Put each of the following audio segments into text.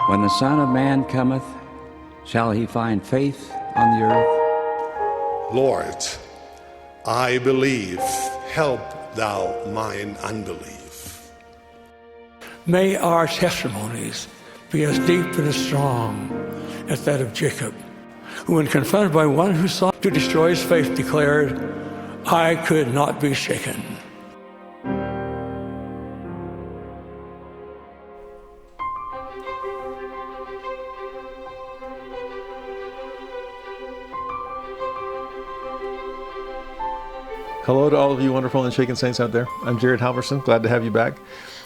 When the Son of Man cometh, shall he find faith on the earth? Lord, I believe, help thou mine unbelief. May our testimonies be as deep and as strong as that of Jacob, who, when confronted by one who sought to destroy his faith, declared, I could not be shaken. Hello to all of you wonderful Unshaken Saints out there. I'm Jared Halverson. Glad to have you back.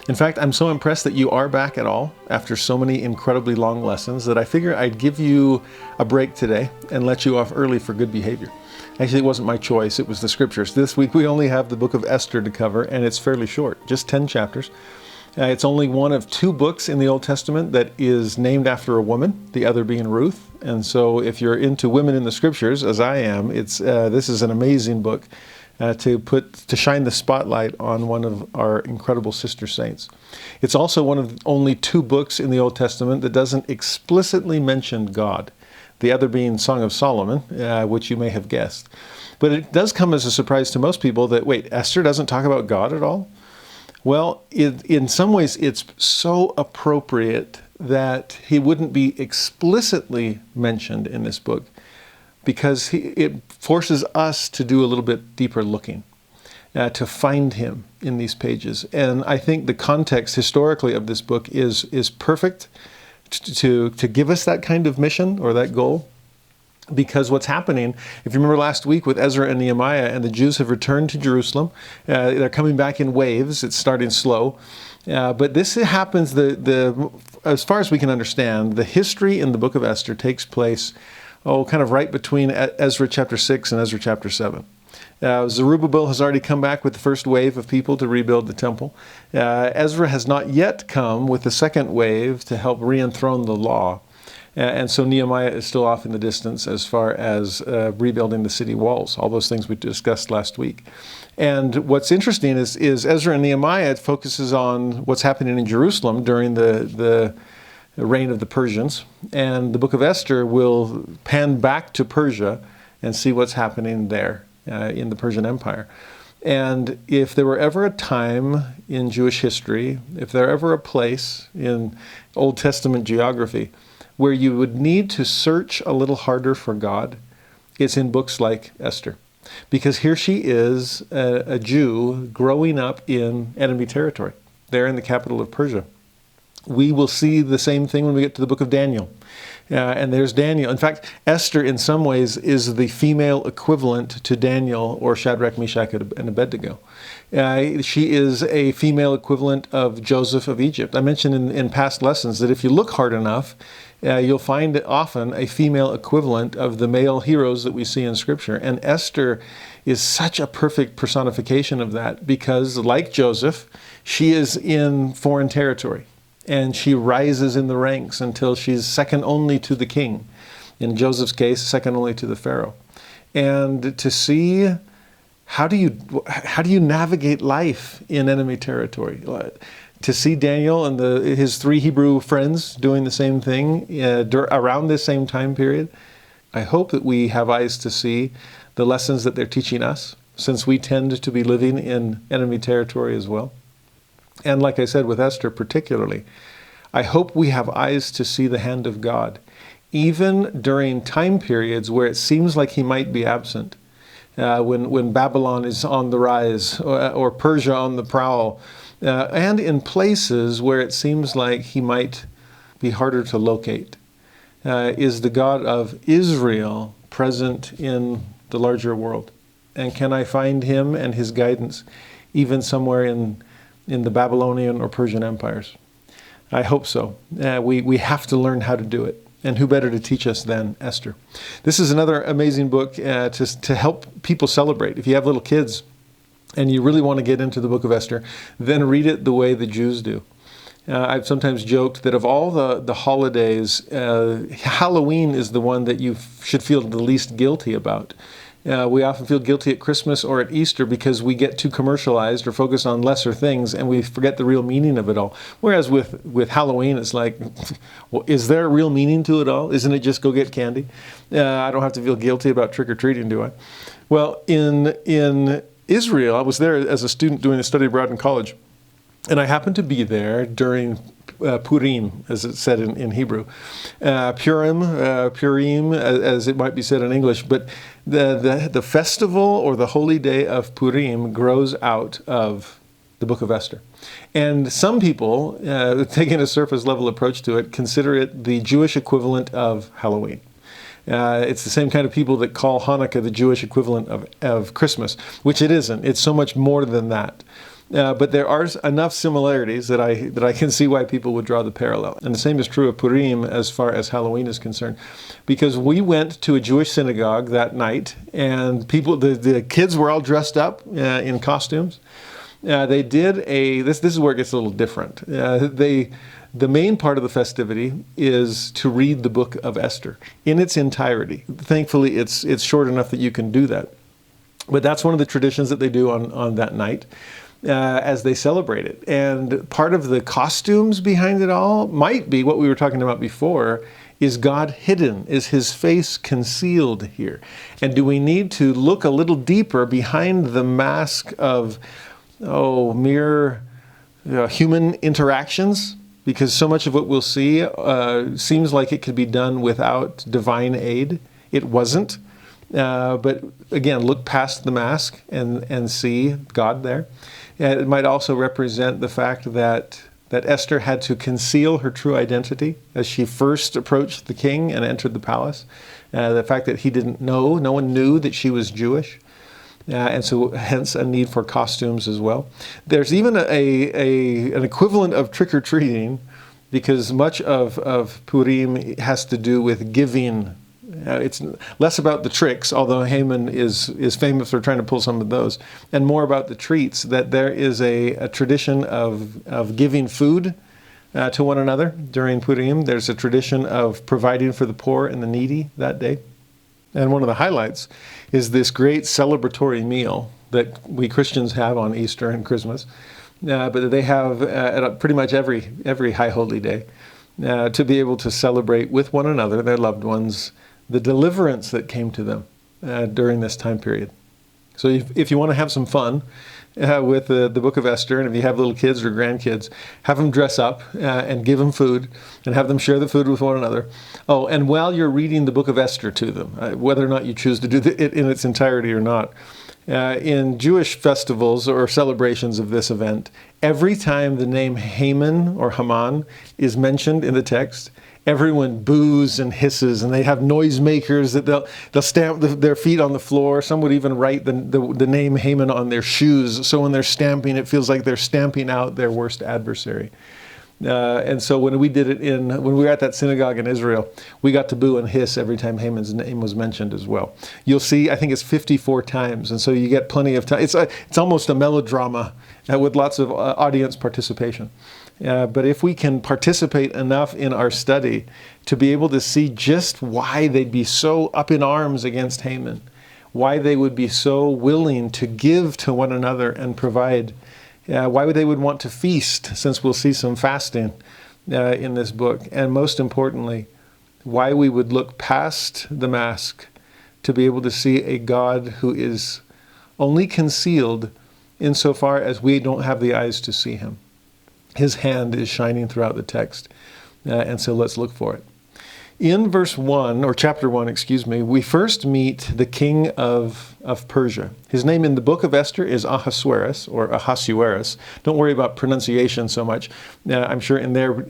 In fact, I'm so impressed that you are back at all after so many incredibly long lessons that I figure I'd give you a break today and let you off early for good behavior. Actually, it wasn't my choice. It was the scriptures. This week we only have the book of Esther to cover, and it's fairly short, just 10 chapters. It's only one of two books in the Old Testament that is named after a woman, the other being Ruth. And so if you're into women in the scriptures, as I am, this is an amazing book. To shine the spotlight on one of our incredible sister saints. It's also one of only two books in the Old Testament that doesn't explicitly mention God, the other being Song of Solomon, which you may have guessed. But it does come as a surprise to most people that, wait, Esther doesn't talk about God at all? Well, in some ways it's so appropriate that he wouldn't be explicitly mentioned in this book, because it forces us to do a little bit deeper looking, to find him in these pages. And I think the context historically of this book is perfect to give us that kind of mission or that goal. Because what's happening, if you remember last week with Ezra and Nehemiah, and the Jews have returned to Jerusalem, they're coming back in waves. It's starting slow. But this happens, as far as we can understand, the history in the book of Esther takes place kind of right between Ezra chapter 6 and Ezra chapter 7. Zerubbabel has already come back with the first wave of people to rebuild the temple. Ezra has not yet come with the second wave to help re-enthrone the law. And so Nehemiah is still off in the distance as far as rebuilding the city walls, all those things we discussed last week. And what's interesting is Ezra and Nehemiah focuses on what's happening in Jerusalem during the reign of the Persians, and the book of Esther will pan back to Persia and see what's happening there in the Persian Empire. And if there were ever a time in Jewish history, if there ever a place in Old Testament geography where you would need to search a little harder for God, it's in books like Esther. Because here she is, a Jew growing up in enemy territory, there in the capital of Persia. We will see the same thing when we get to the book of Daniel. And there's Daniel. In fact, Esther in some ways is the female equivalent to Daniel or Shadrach, Meshach, and Abednego. She is a female equivalent of Joseph of Egypt. I mentioned in past lessons that if you look hard enough, you'll find often a female equivalent of the male heroes that we see in Scripture. And Esther is such a perfect personification of that because, like Joseph, she is in foreign territory. And she rises in the ranks until she's second only to the king. In Joseph's case, second only to the Pharaoh. And to see how do you navigate life in enemy territory? To see Daniel and his three Hebrew friends doing the same thing around this same time period, I hope that we have eyes to see the lessons that they're teaching us, since we tend to be living in enemy territory as well. And like I said, with Esther particularly, I hope we have eyes to see the hand of God, even during time periods where it seems like he might be absent, when Babylon is on the rise or Persia on the prowl, and in places where it seems like he might be harder to locate. Is the God of Israel present in the larger world? And can I find him and his guidance even somewhere in the Babylonian or Persian empires? I hope so. We have to learn how to do it. And who better to teach us than Esther? This is another amazing book to help people celebrate. If you have little kids and you really want to get into the book of Esther, then read it the way the Jews do. I've sometimes joked that of all the holidays, Halloween is the one that you should feel the least guilty about. We often feel guilty at Christmas or at Easter because we get too commercialized or focus on lesser things and we forget the real meaning of it all. Whereas with Halloween, it's like, well, is there a real meaning to it all? Isn't it just go get candy? I don't have to feel guilty about trick-or-treating, do I? Well, in Israel, I was there as a student doing a study abroad in college, and I happened to be there during Purim, as it's said in Hebrew. Purim, as it might be said in English. But the festival or the holy day of Purim grows out of the book of Esther. And some people, taking a surface level approach to it, consider it the Jewish equivalent of Halloween. It's the same kind of people that call Hanukkah the Jewish equivalent of Christmas, which it isn't. It's so much more than that. But there are enough similarities that I can see why people would draw the parallel. And the same is true of Purim as far as Halloween is concerned. Because we went to a Jewish synagogue that night, and the kids were all dressed up in costumes. They did this is where it gets a little different. The main part of the festivity is to read the book of Esther in its entirety. Thankfully, it's short enough that you can do that. But that's one of the traditions that they do on that night. As they celebrate it. And part of the costumes behind it all might be what we were talking about before, is God hidden? Is his face concealed here? And do we need to look a little deeper behind the mask of, mere human interactions? Because so much of what we'll see seems like it could be done without divine aid. It wasn't. But again, look past the mask and see God there. And it might also represent the fact that Esther had to conceal her true identity as she first approached the king and entered the palace. The fact that he didn't know, no one knew that she was Jewish. And so hence a need for costumes as well. There's even an equivalent of trick-or-treating, because much of Purim has to do with giving. It's less about the tricks, although Haman is famous for trying to pull some of those, and more about the treats, that there is a tradition of giving food to one another during Purim. There's a tradition of providing for the poor and the needy that day. And one of the highlights is this great celebratory meal that we Christians have on Easter and Christmas, but they have at pretty much every high holy day, to be able to celebrate with one another, their loved ones, the deliverance that came to them during this time period. So if you want to have some fun with the book of Esther, and if you have little kids or grandkids, have them dress up and give them food and have them share the food with one another. Oh, and while you're reading the book of Esther to them, whether or not you choose to do it in its entirety or not, in Jewish festivals or celebrations of this event, every time the name Haman or Haman is mentioned in the text, everyone boos and hisses, and they have noisemakers that they'll stamp their feet on the floor. Some would even write the name Haman on their shoes, so when they're stamping, it feels like they're stamping out their worst adversary. And so when we did it when we were at that synagogue in Israel, we got to boo and hiss every time Haman's name was mentioned as well. You'll see, I think it's 54 times, and so you get plenty of time. It's almost a melodrama with lots of audience participation. But if we can participate enough in our study to be able to see just why they'd be so up in arms against Haman, why they would be so willing to give to one another and provide, why they would want to feast, since we'll see some fasting in this book, and most importantly, why we would look past the mask to be able to see a God who is only concealed insofar as we don't have the eyes to see him. His hand is shining throughout the text, and so let's look for it. In verse 1, or chapter 1, we first meet the king of Persia. His name in the book of Esther is Ahasuerus, or Ahasuerus. Don't worry about pronunciation so much. I'm sure in their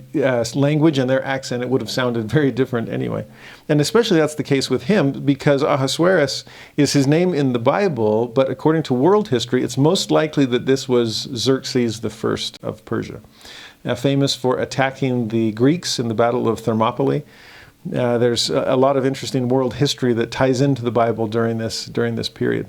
language and their accent it would have sounded very different anyway. And especially that's the case with him, because Ahasuerus is his name in the Bible, but according to world history, it's most likely that this was Xerxes I of Persia, famous for attacking the Greeks in the Battle of Thermopylae. There's a lot of interesting world history that ties into the Bible during this period.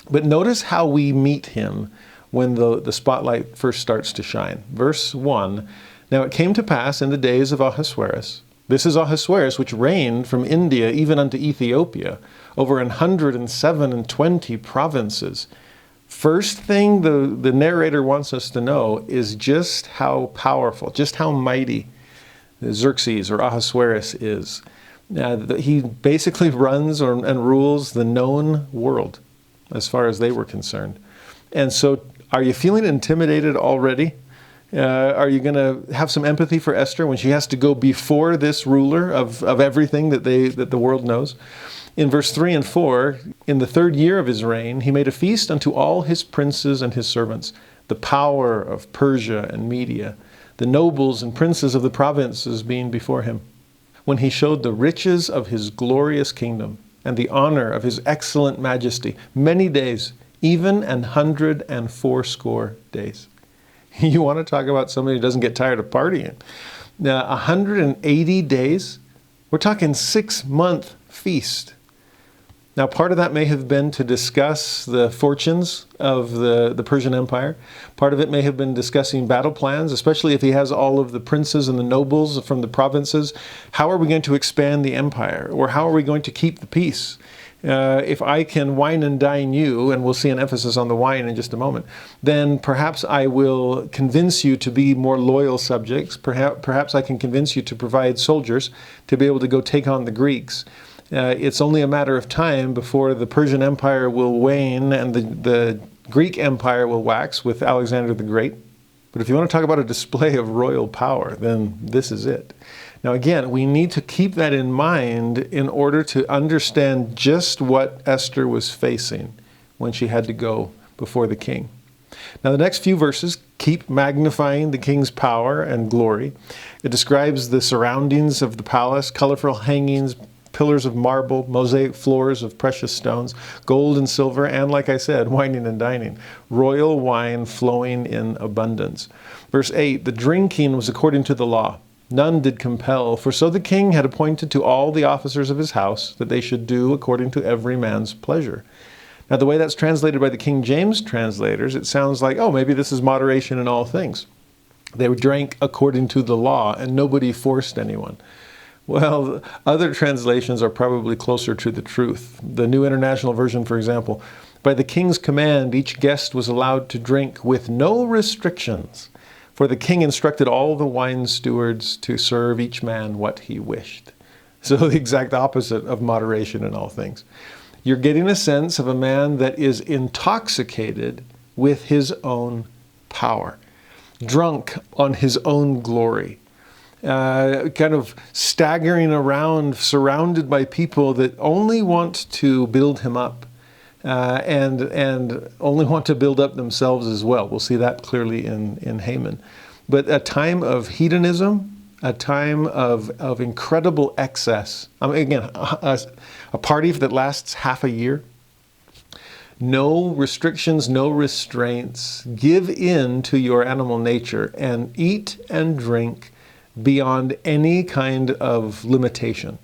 But notice how we meet him when the spotlight first starts to shine. Verse 1, "Now it came to pass in the days of Ahasuerus This is Ahasuerus, which reigned from India even unto Ethiopia, over 127 provinces. First thing the narrator wants us to know is just how powerful, just how mighty Xerxes or Ahasuerus is. He basically runs and rules the known world as far as they were concerned. And so are you feeling intimidated already? Are you going to have some empathy for Esther when she has to go before this ruler of everything that the world knows? In verse 3 and 4, in the 3rd year of his reign, he made a feast unto all his princes and his servants, the power of Persia and Media, the nobles and princes of the provinces being before him, when he showed the riches of his glorious kingdom and the honor of his excellent majesty, many days, even 180 days. You want to talk about somebody who doesn't get tired of partying. Now, 180 days, we're talking 6-month feast. Now, part of that may have been to discuss the fortunes of the Persian Empire. Part of it may have been discussing battle plans, especially if he has all of the princes and the nobles from the provinces. How are we going to expand the empire? Or how are we going to keep the peace? If I can wine and dine you, and we'll see an emphasis on the wine in just a moment, then perhaps I will convince you to be more loyal subjects. Perhaps I can convince you to provide soldiers to be able to go take on the Greeks. It's only a matter of time before the Persian Empire will wane and the Greek Empire will wax with Alexander the Great. But if you want to talk about a display of royal power, then this is it. Now again, we need to keep that in mind in order to understand just what Esther was facing when she had to go before the king. Now the next few verses keep magnifying the king's power and glory. It describes the surroundings of the palace, colorful hangings, pillars of marble, mosaic floors of precious stones, gold and silver, and like I said, wining and dining. Royal wine flowing in abundance. Verse 8, the drinking was according to the law. None did compel, for so the king had appointed to all the officers of his house that they should do according to every man's pleasure. Now, the way that's translated by the King James translators, it sounds like, oh, maybe this is moderation in all things. They drank according to the law, and nobody forced anyone. Well, other translations are probably closer to the truth. The New International Version, for example, by the king's command, each guest was allowed to drink with no restrictions. For the king instructed all the wine stewards to serve each man what he wished. So the exact opposite of moderation in all things. You're getting a sense of a man that is intoxicated with his own power, drunk on his own glory, kind of staggering around, surrounded by people that only want to build him up. And only want to build up themselves as well. We'll see that clearly in Haman. But a time of hedonism, a time of incredible excess. I mean, again, a party that lasts half a year. No restrictions, no restraints. Give in to your animal nature and eat and drink beyond any kind of limitation.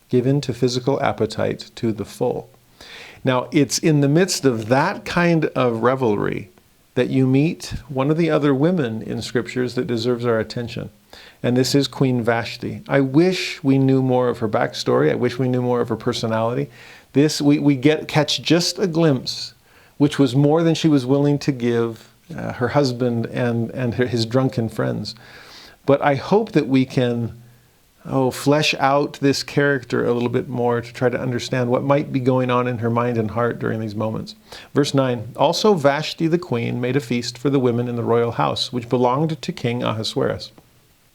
Give in to physical appetite to the full. Now, it's in the midst of that kind of revelry that you meet one of the other women in scriptures that deserves our attention. And this is Queen Vashti. I wish we knew more of her backstory. I wish we knew more of her personality. This, we catch just a glimpse, which was more than she was willing to give her husband and his drunken friends. But I hope that we can flesh out this character a little bit more to try to understand what might be going on in her mind and heart during these moments. Verse 9, also Vashti the queen made a feast for the women in the royal house, which belonged to King Ahasuerus.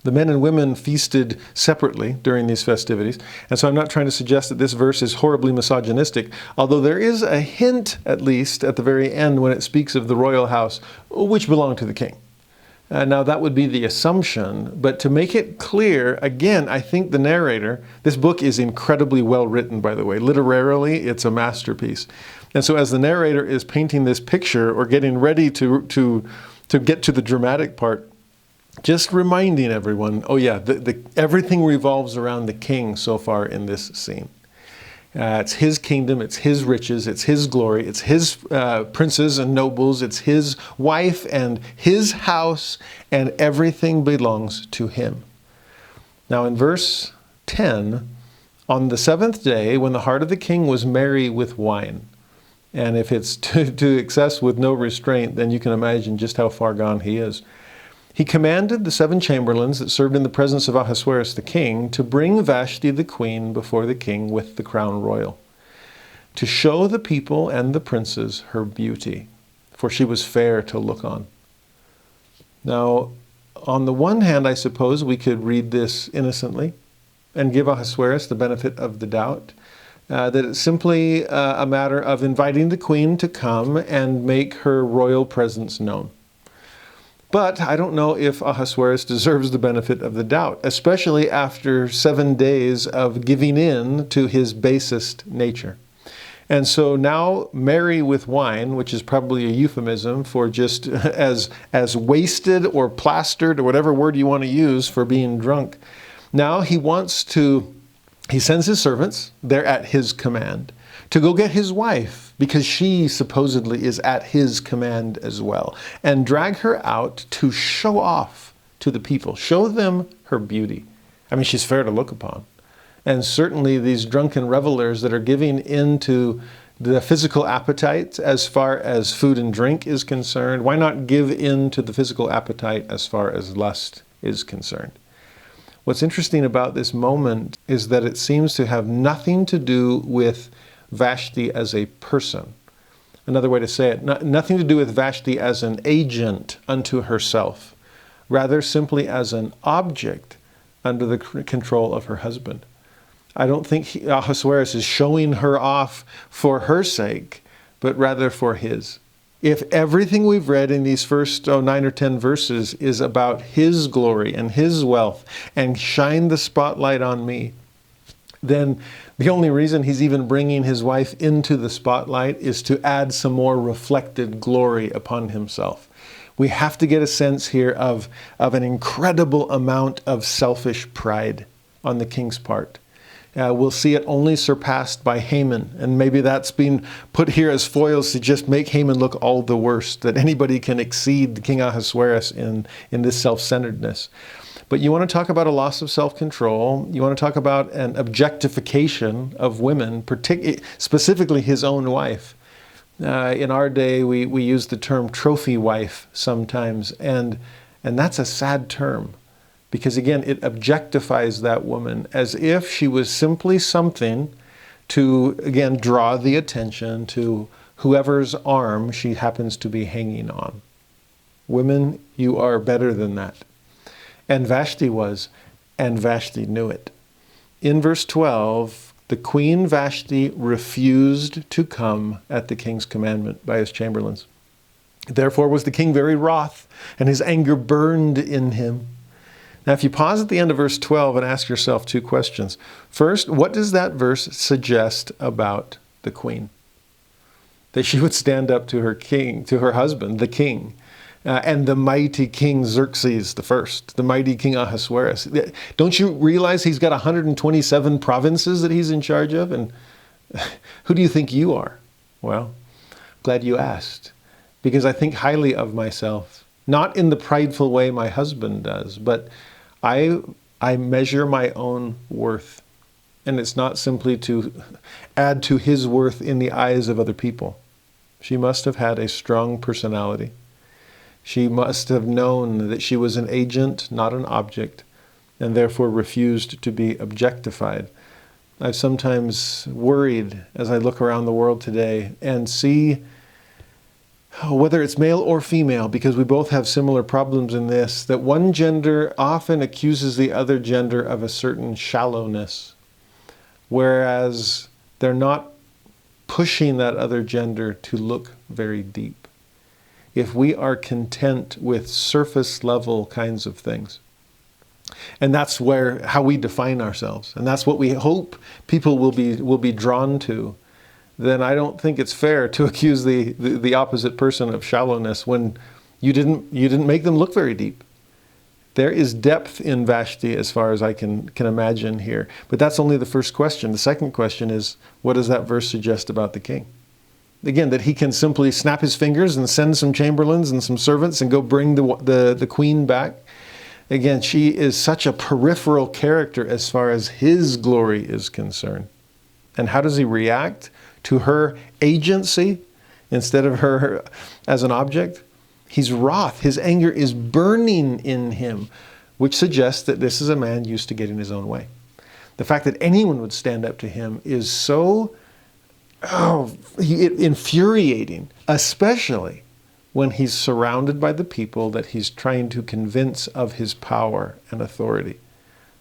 The men and women feasted separately during these festivities, and so I'm not trying to suggest that this verse is horribly misogynistic, although there is a hint, at least, at the very end when it speaks of the royal house, which belonged to the king. Now, that would be the assumption, but to make it clear, again, I think the narrator, this book is incredibly well written, by the way. Literarily, it's a masterpiece. And so as the narrator is painting this picture or getting ready to get to the dramatic part, just reminding everyone, oh yeah, everything revolves around the king so far in this scene. It's his kingdom, it's his riches, it's his glory, it's his princes and nobles, it's his wife and his house, and everything belongs to him. Now in verse 10, on the 7th day, when the heart of the king was merry with wine. And if it's to excess with no restraint, then you can imagine just how far gone he is. He commanded the 7 chamberlains that served in the presence of Ahasuerus the king to bring Vashti the queen before the king with the crown royal, to show the people and the princes her beauty, for she was fair to look on. Now, on the one hand, I suppose we could read this innocently and give Ahasuerus the benefit of the doubt, that it's simply a matter of inviting the queen to come and make her royal presence known. But I don't know if Ahasuerus deserves the benefit of the doubt, especially after 7 days of giving in to his basest nature. And so now merry with wine, which is probably a euphemism for just as wasted or plastered or whatever word you want to use for being drunk. Now he sends his servants, they're at his command, to go get his wife, because she supposedly is at his command as well, and drag her out to show off to the people, show them her beauty. I mean, she's fair to look upon. And certainly these drunken revelers that are giving into the physical appetite as far as food and drink is concerned, why not give in to the physical appetite as far as lust is concerned? What's interesting about this moment is that it seems to have nothing to do with Vashti as a person. Another way to say it, nothing to do with Vashti as an agent unto herself, rather simply as an object under the control of her husband. I don't think Ahasuerus is showing her off for her sake, but rather for his. If everything we've read in these first 9 or 10 verses is about his glory and his wealth and shine the spotlight on me, then the only reason he's even bringing his wife into the spotlight is to add some more reflected glory upon himself. We have to get a sense here of an incredible amount of selfish pride on the king's part. We'll see it only surpassed by Haman, and maybe that's been put here as foils to just make Haman look all the worse, that anybody can exceed King Ahasuerus in this self-centeredness. But you want to talk about a loss of self-control, you want to talk about an objectification of women, specifically his own wife. In our day, we use the term trophy wife sometimes, and that's a sad term. Because again, it objectifies that woman as if she was simply something to, again, draw the attention to whoever's arm she happens to be hanging on. Women, you are better than that. And Vashti was, and Vashti knew it. In verse 12, the queen Vashti refused to come at the king's commandment by his chamberlains. Therefore was the king very wroth, and his anger burned in him. Now, if you pause at the end of verse 12 and ask yourself 2 questions. First, what does that verse suggest about the queen? That she would stand up to her king, to her husband, the king, and the mighty King Xerxes I, the mighty King Ahasuerus. Don't you realize he's got 127 provinces that he's in charge of? And who do you think you are? Well, glad you asked, because I think highly of myself. Not in the prideful way my husband does, but I measure my own worth. And it's not simply to add to his worth in the eyes of other people. She must have had a strong personality. She must have known that she was an agent, not an object, and therefore refused to be objectified. I've sometimes worried as I look around the world today and see, whether it's male or female, because we both have similar problems in this, that one gender often accuses the other gender of a certain shallowness, whereas they're not pushing that other gender to look very deep. If we are content with surface level kinds of things, and that's how we define ourselves, and that's what we hope people will be drawn to, then I don't think it's fair to accuse the opposite person of shallowness when you didn't make them look very deep. There is depth in Vashti as far as I can imagine here. But that's only the first question. The second question is, what does that verse suggest about the king? Again, that he can simply snap his fingers and send some chamberlains and some servants and go bring the queen back. Again, she is such a peripheral character as far as his glory is concerned. And how does he react to her agency instead of her as an object? He's wroth. His anger is burning in him, which suggests that this is a man used to getting his own way. The fact that anyone would stand up to him is so infuriating, especially when he's surrounded by the people that he's trying to convince of his power and authority.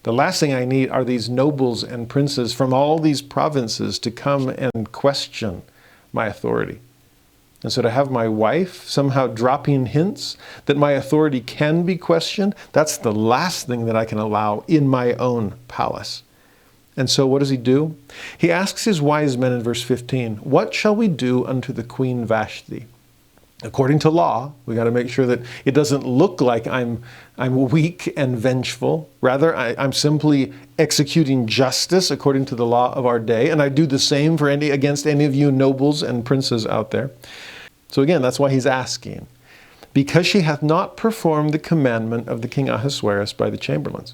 The last thing I need are these nobles and princes from all these provinces to come and question my authority. And so to have my wife somehow dropping hints that my authority can be questioned, that's the last thing that I can allow in my own palace. And so what does he do? He asks his wise men in verse 15, "What shall we do unto the Queen Vashti?" According to law, we got to make sure that it doesn't look like I'm weak and vengeful. Rather, I'm simply executing justice according to the law of our day. And I do the same for against any of you nobles and princes out there. So again, that's why he's asking. Because she hath not performed the commandment of the king Ahasuerus by the chamberlains.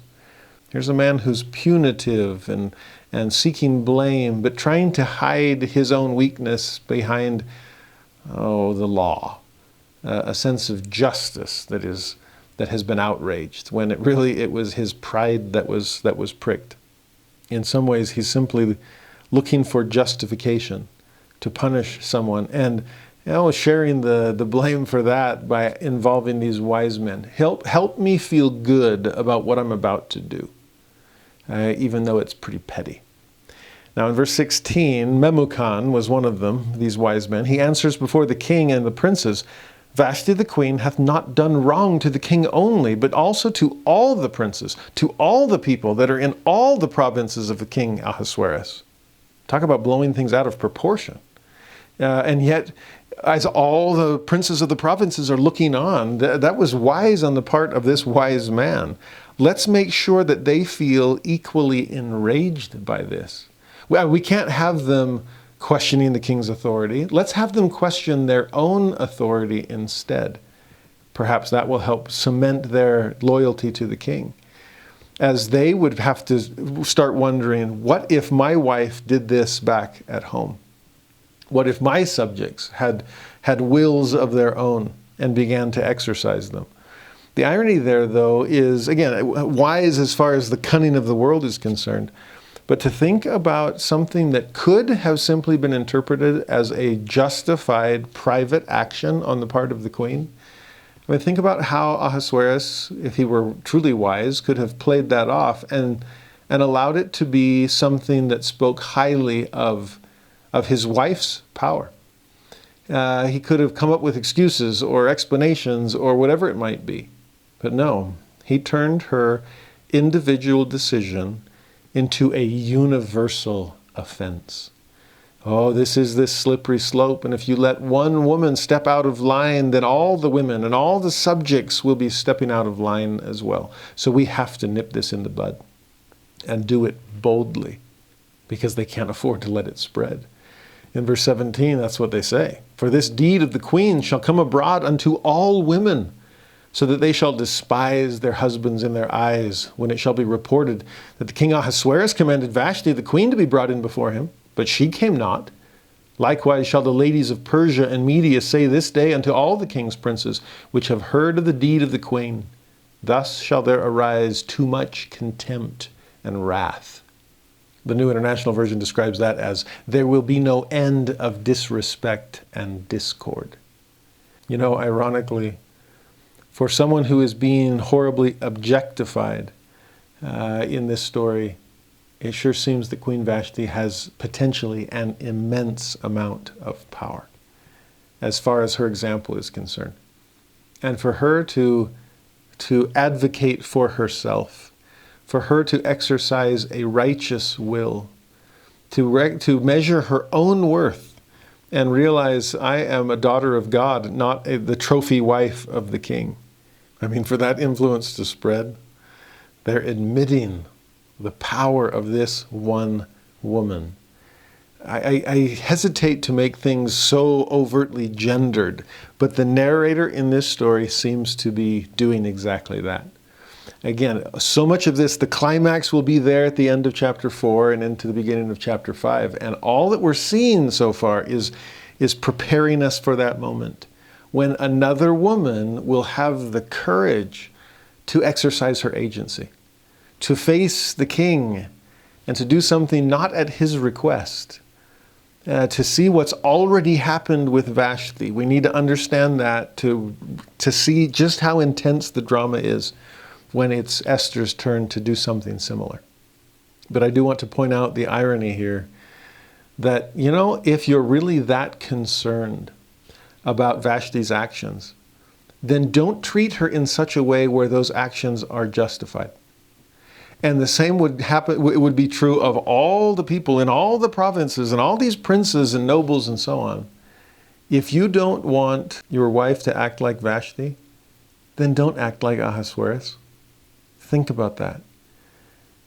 Here's a man who's punitive and seeking blame, but trying to hide his own weakness behind the law, a sense of justice that has been outraged, when it was his pride that was pricked. In some ways, he's simply looking for justification to punish someone, and sharing the blame for that by involving these wise men. Help me feel good about what I'm about to do, even though it's pretty petty. Now in verse 16, Memucan was one of them, these wise men. He answers before the king and the princes, "Vashti the queen hath not done wrong to the king only, but also to all the princes, to all the people that are in all the provinces of the king Ahasuerus." Talk about blowing things out of proportion. And yet, as all the princes of the provinces are looking on, that was wise on the part of this wise man. Let's make sure that they feel equally enraged by this. We can't have them questioning the king's authority. Let's have them question their own authority instead. Perhaps that will help cement their loyalty to the king, as they would have to start wondering, what if my wife did this back at home? What if my subjects had wills of their own and began to exercise them? The irony there, though, is, again, wise as far as the cunning of the world is concerned, but to think about something that could have simply been interpreted as a justified private action on the part of the queen. I mean, think about how Ahasuerus, if he were truly wise, could have played that off and allowed it to be something that spoke highly of his wife's power. He could have come up with excuses or explanations or whatever it might be. But no, he turned her individual decision into a universal offense. Oh, this is this slippery slope, and if you let one woman step out of line, then all the women and all the subjects will be stepping out of line as well. So we have to nip this in the bud and do it boldly, because they can't afford to let it spread. In verse 17, that's what they say. "For this deed of the queen shall come abroad unto all women, so that they shall despise their husbands in their eyes, when it shall be reported that the king Ahasuerus commanded Vashti the queen to be brought in before him, but she came not. Likewise shall the ladies of Persia and Media say this day unto all the king's princes, which have heard of the deed of the queen. Thus shall there arise too much contempt and wrath." The New International Version describes that as, "There will be no end of disrespect and discord." You know, ironically, for someone who is being horribly objectified in this story, it sure seems that Queen Vashti has potentially an immense amount of power as far as her example is concerned. And for her to advocate for herself, for her to exercise a righteous will, to measure her own worth and realize, I am a daughter of God, not the trophy wife of the king. I mean, for that influence to spread, they're admitting the power of this one woman. I hesitate to make things so overtly gendered, but the narrator in this story seems to be doing exactly that. Again, so much of this, the climax will be there at the end of chapter 4 and into the beginning of chapter 5. And all that we're seeing so far is preparing us for that moment when another woman will have the courage to exercise her agency, to face the king and to do something not at his request, to see what's already happened with Vashti. We need to understand that to see just how intense the drama is when it's Esther's turn to do something similar. But I do want to point out the irony here that, if you're really that concerned about Vashti's actions, then don't treat her in such a way where those actions are justified. And the same would happen, it would be true of all the people in all the provinces and all these princes and nobles and so on. If you don't want your wife to act like Vashti, then don't act like Ahasuerus. Think about that.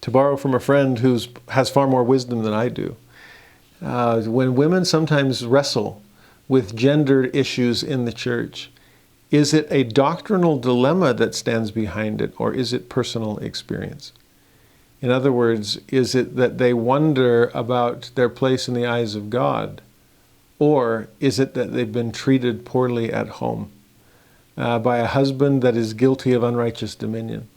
To borrow from a friend who has far more wisdom than I do, when women sometimes wrestle with gender issues in the church, is it a doctrinal dilemma that stands behind it, or is it personal experience? In other words, is it that they wonder about their place in the eyes of God, or is it that they've been treated poorly at home by a husband that is guilty of unrighteous dominion,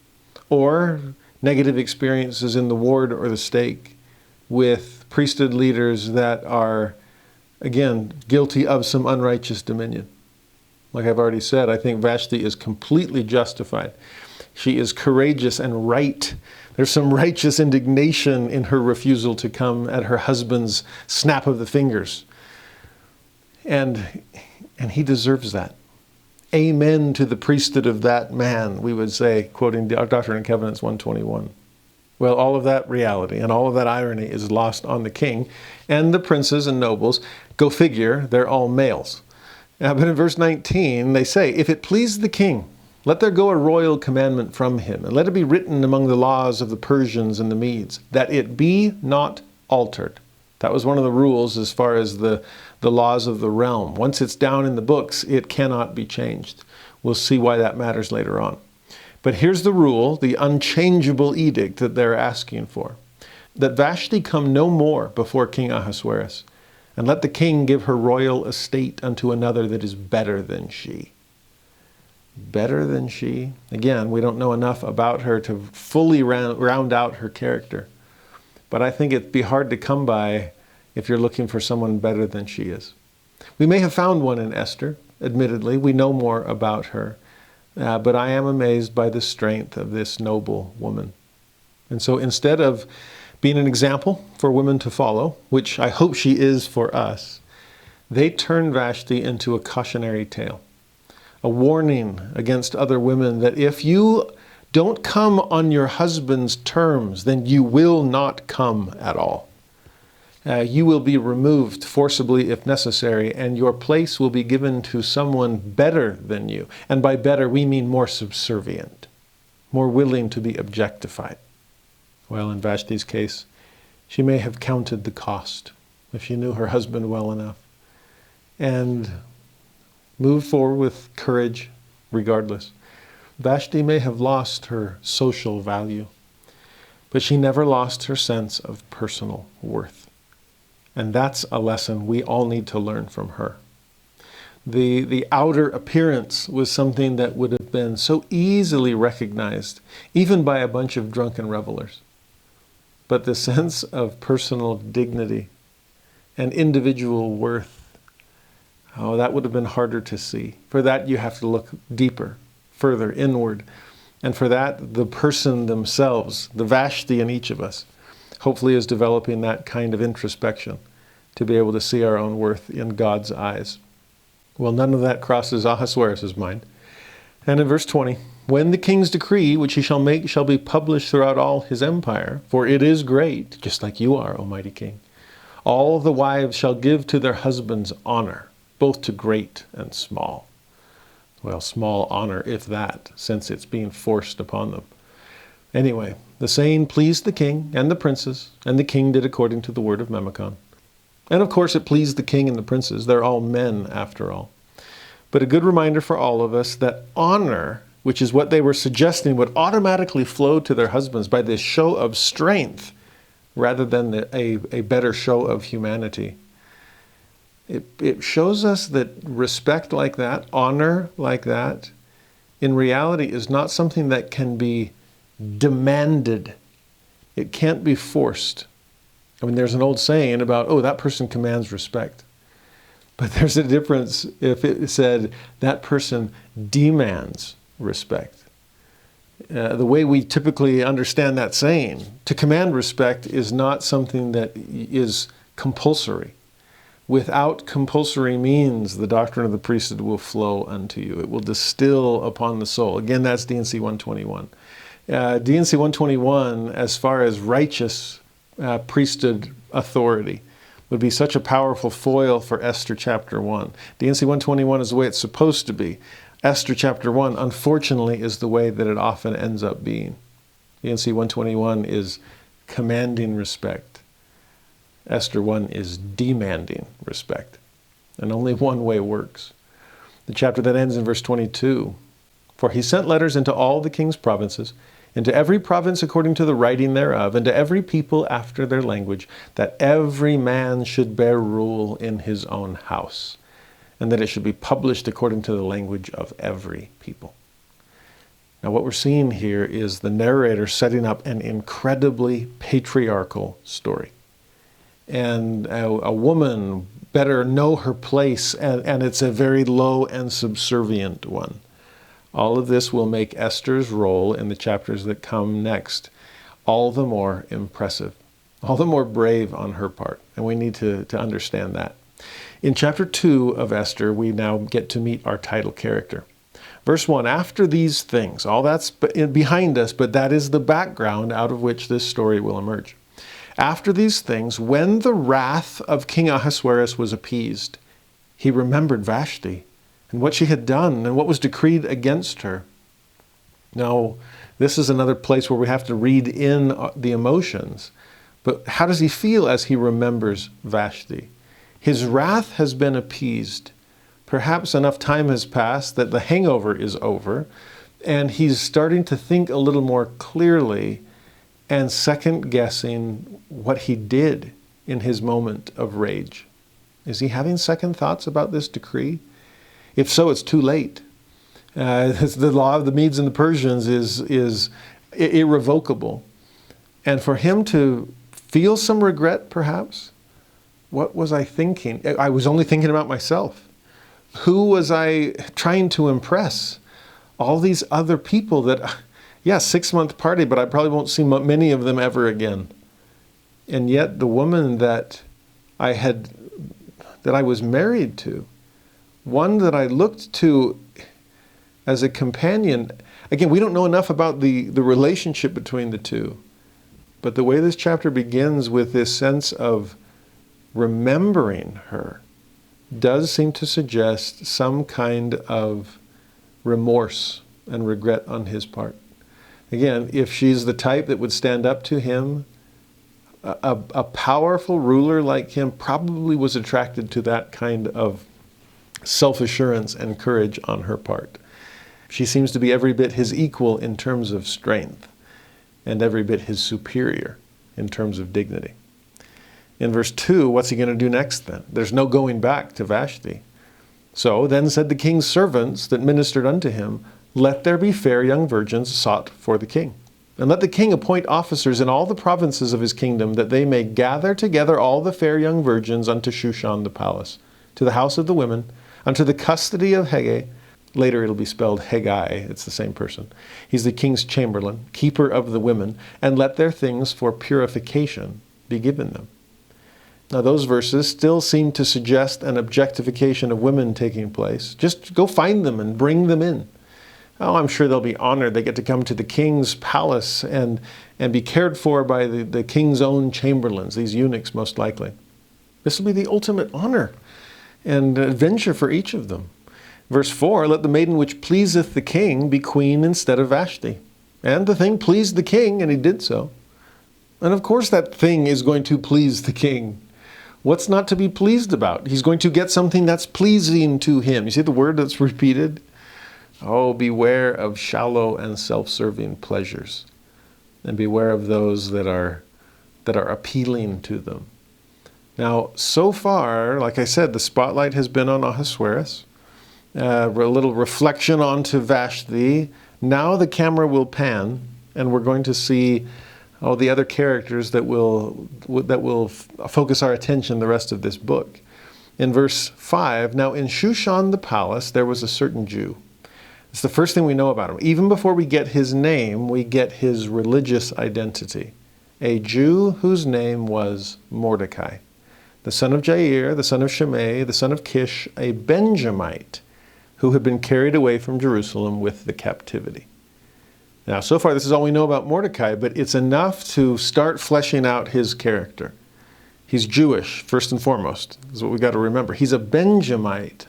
or negative experiences in the ward or the stake with priesthood leaders that are, again, guilty of some unrighteous dominion? Like I've already said, I think Vashti is completely justified. She is courageous and right. There's some righteous indignation in her refusal to come at her husband's snap of the fingers. And he deserves that. Amen to the priesthood of that man, we would say, quoting Doctrine and Covenants 121. Well, all of that reality and all of that irony is lost on the king and the princes and nobles. Go figure, they're all males. But in verse 19, they say, if it please the king, let there go a royal commandment from him, and let it be written among the laws of the Persians and the Medes, that it be not altered. That was one of the rules as far as the laws of the realm. Once it's down in the books, it cannot be changed. We'll see why that matters later on. But here's the rule, the unchangeable edict that they're asking for. That Vashti come no more before King Ahasuerus, and let the king give her royal estate unto another that is better than she. Better than she? Again, we don't know enough about her to fully round out her character. But I think it'd be hard to come by if you're looking for someone better than she is. We may have found one in Esther, admittedly. We know more about her. But I am amazed by the strength of this noble woman. And so instead of being an example for women to follow, which I hope she is for us, they turn Vashti into a cautionary tale, a warning against other women that if you don't come on your husband's terms, then you will not come at all. You will be removed forcibly if necessary, and your place will be given to someone better than you. And by better, we mean more subservient, more willing to be objectified. Well, in Vashti's case, she may have counted the cost if she knew her husband well enough, and moved forward with courage regardless. Vashti may have lost her social value, but she never lost her sense of personal worth. And that's a lesson we all need to learn from her. The outer appearance was something that would have been so easily recognized, even by a bunch of drunken revelers. But the sense of personal dignity and individual worth, that would have been harder to see. For that, you have to look deeper, further inward. And for that, the person themselves, the Vashti in each of us, hopefully is developing that kind of introspection to be able to see our own worth in God's eyes. Well, none of that crosses Ahasuerus' mind. And in verse 20, when the king's decree, which he shall make, shall be published throughout all his empire, for it is great, just like you are, O mighty king, all the wives shall give to their husbands honor, both to great and small. Well, small honor, if that, since it's being forced upon them. Anyway, the saying pleased the king and the princes, and the king did according to the word of Memucan. And of course it pleased the king and the princes. They're all men after all. But a good reminder for all of us that honor which is what they were suggesting would automatically flow to their husbands by this show of strength rather than a better show of humanity. It shows us that respect like that, honor like that, in reality is not something that can be demanded. It can't be forced. I mean, there's an old saying about, oh, that person commands respect. But there's a difference if it said that person demands respect. The way we typically understand that saying, to command respect is not something that is compulsory. Without compulsory means, the doctrine of the priesthood will flow unto you. It will distill upon the soul. Again, that's D&C 121. D&C 121, as far as righteous priesthood authority, would be such a powerful foil for Esther chapter 1. D&C 121 is the way it's supposed to be. Esther chapter 1, unfortunately, is the way that it often ends up being. D&C 121 is commanding respect. Esther 1 is demanding respect. And only one way works. The chapter that ends in verse 22. For he sent letters into all the king's provinces, into every province according to the writing thereof, and to every people after their language, that every man should bear rule in his own house, and that it should be published according to the language of every people. Now what we're seeing here is the narrator setting up an incredibly patriarchal story. And a woman better know her place, and it's a very low and subservient one. All of this will make Esther's role in the chapters that come next all the more impressive, all the more brave on her part, and we need to understand that. In chapter 2 of Esther, we now get to meet our title character. Verse 1, after these things, all that's behind us, but that is the background out of which this story will emerge. After these things, when the wrath of King Ahasuerus was appeased, he remembered Vashti and what she had done and what was decreed against her. Now, this is another place where we have to read in the emotions. But how does he feel as he remembers Vashti? His wrath has been appeased. Perhaps enough time has passed that the hangover is over, and he's starting to think a little more clearly and second-guessing what he did in his moment of rage. Is he having second thoughts about this decree? If so, it's too late. The law of the Medes and the Persians is irrevocable. And for him to feel some regret, perhaps, what was I thinking? I was only thinking about myself. Who was I trying to impress? All these other people that... Yeah, 6-month party, but I probably won't see many of them ever again. And yet the woman that I was married to, one that I looked to as a companion, again, we don't know enough about the relationship between the two. But the way this chapter begins with this sense of remembering her does seem to suggest some kind of remorse and regret on his part. Again, if she's the type that would stand up to him, a powerful ruler like him probably was attracted to that kind of self-assurance and courage on her part. She seems to be every bit his equal in terms of strength, and every bit his superior in terms of dignity. In verse 2, what's he going to do next then? There's no going back to Vashti. So then said the king's servants that ministered unto him, let there be fair young virgins sought for the king. And let the king appoint officers in all the provinces of his kingdom, that they may gather together all the fair young virgins unto Shushan the palace, to the house of the women, unto the custody of Haggai. Later it'll be spelled Haggai, it's the same person. He's the king's chamberlain, keeper of the women, and let their things for purification be given them. Now those verses still seem to suggest an objectification of women taking place. Just go find them and bring them in. Oh, I'm sure they'll be honored. They get to come to the king's palace and be cared for by the king's own chamberlains, these eunuchs most likely. This will be the ultimate honor and adventure for each of them. Verse 4, let the maiden which pleaseth the king be queen instead of Vashti. And the thing pleased the king, and he did so. And of course that thing is going to please the king. What's not to be pleased about? He's going to get something that's pleasing to him. You see the word that's repeated? Oh, beware of shallow and self-serving pleasures, and beware of those that are appealing to them. Now, so far, like I said, the spotlight has been on Ahasuerus. A little reflection onto Vashti. Now the camera will pan, and we're going to see the other characters that will focus our attention the rest of this book. In verse 5, now in Shushan the palace there was a certain Jew. It's the first thing we know about him. Even before we get his name, we get his religious identity. A Jew whose name was Mordecai, the son of Jair, the son of Shimei, the son of Kish, a Benjamite, who had been carried away from Jerusalem with the captivity. Now, so far, this is all we know about Mordecai, but it's enough to start fleshing out his character. He's Jewish, first and foremost, is what we got to remember. He's a Benjamite.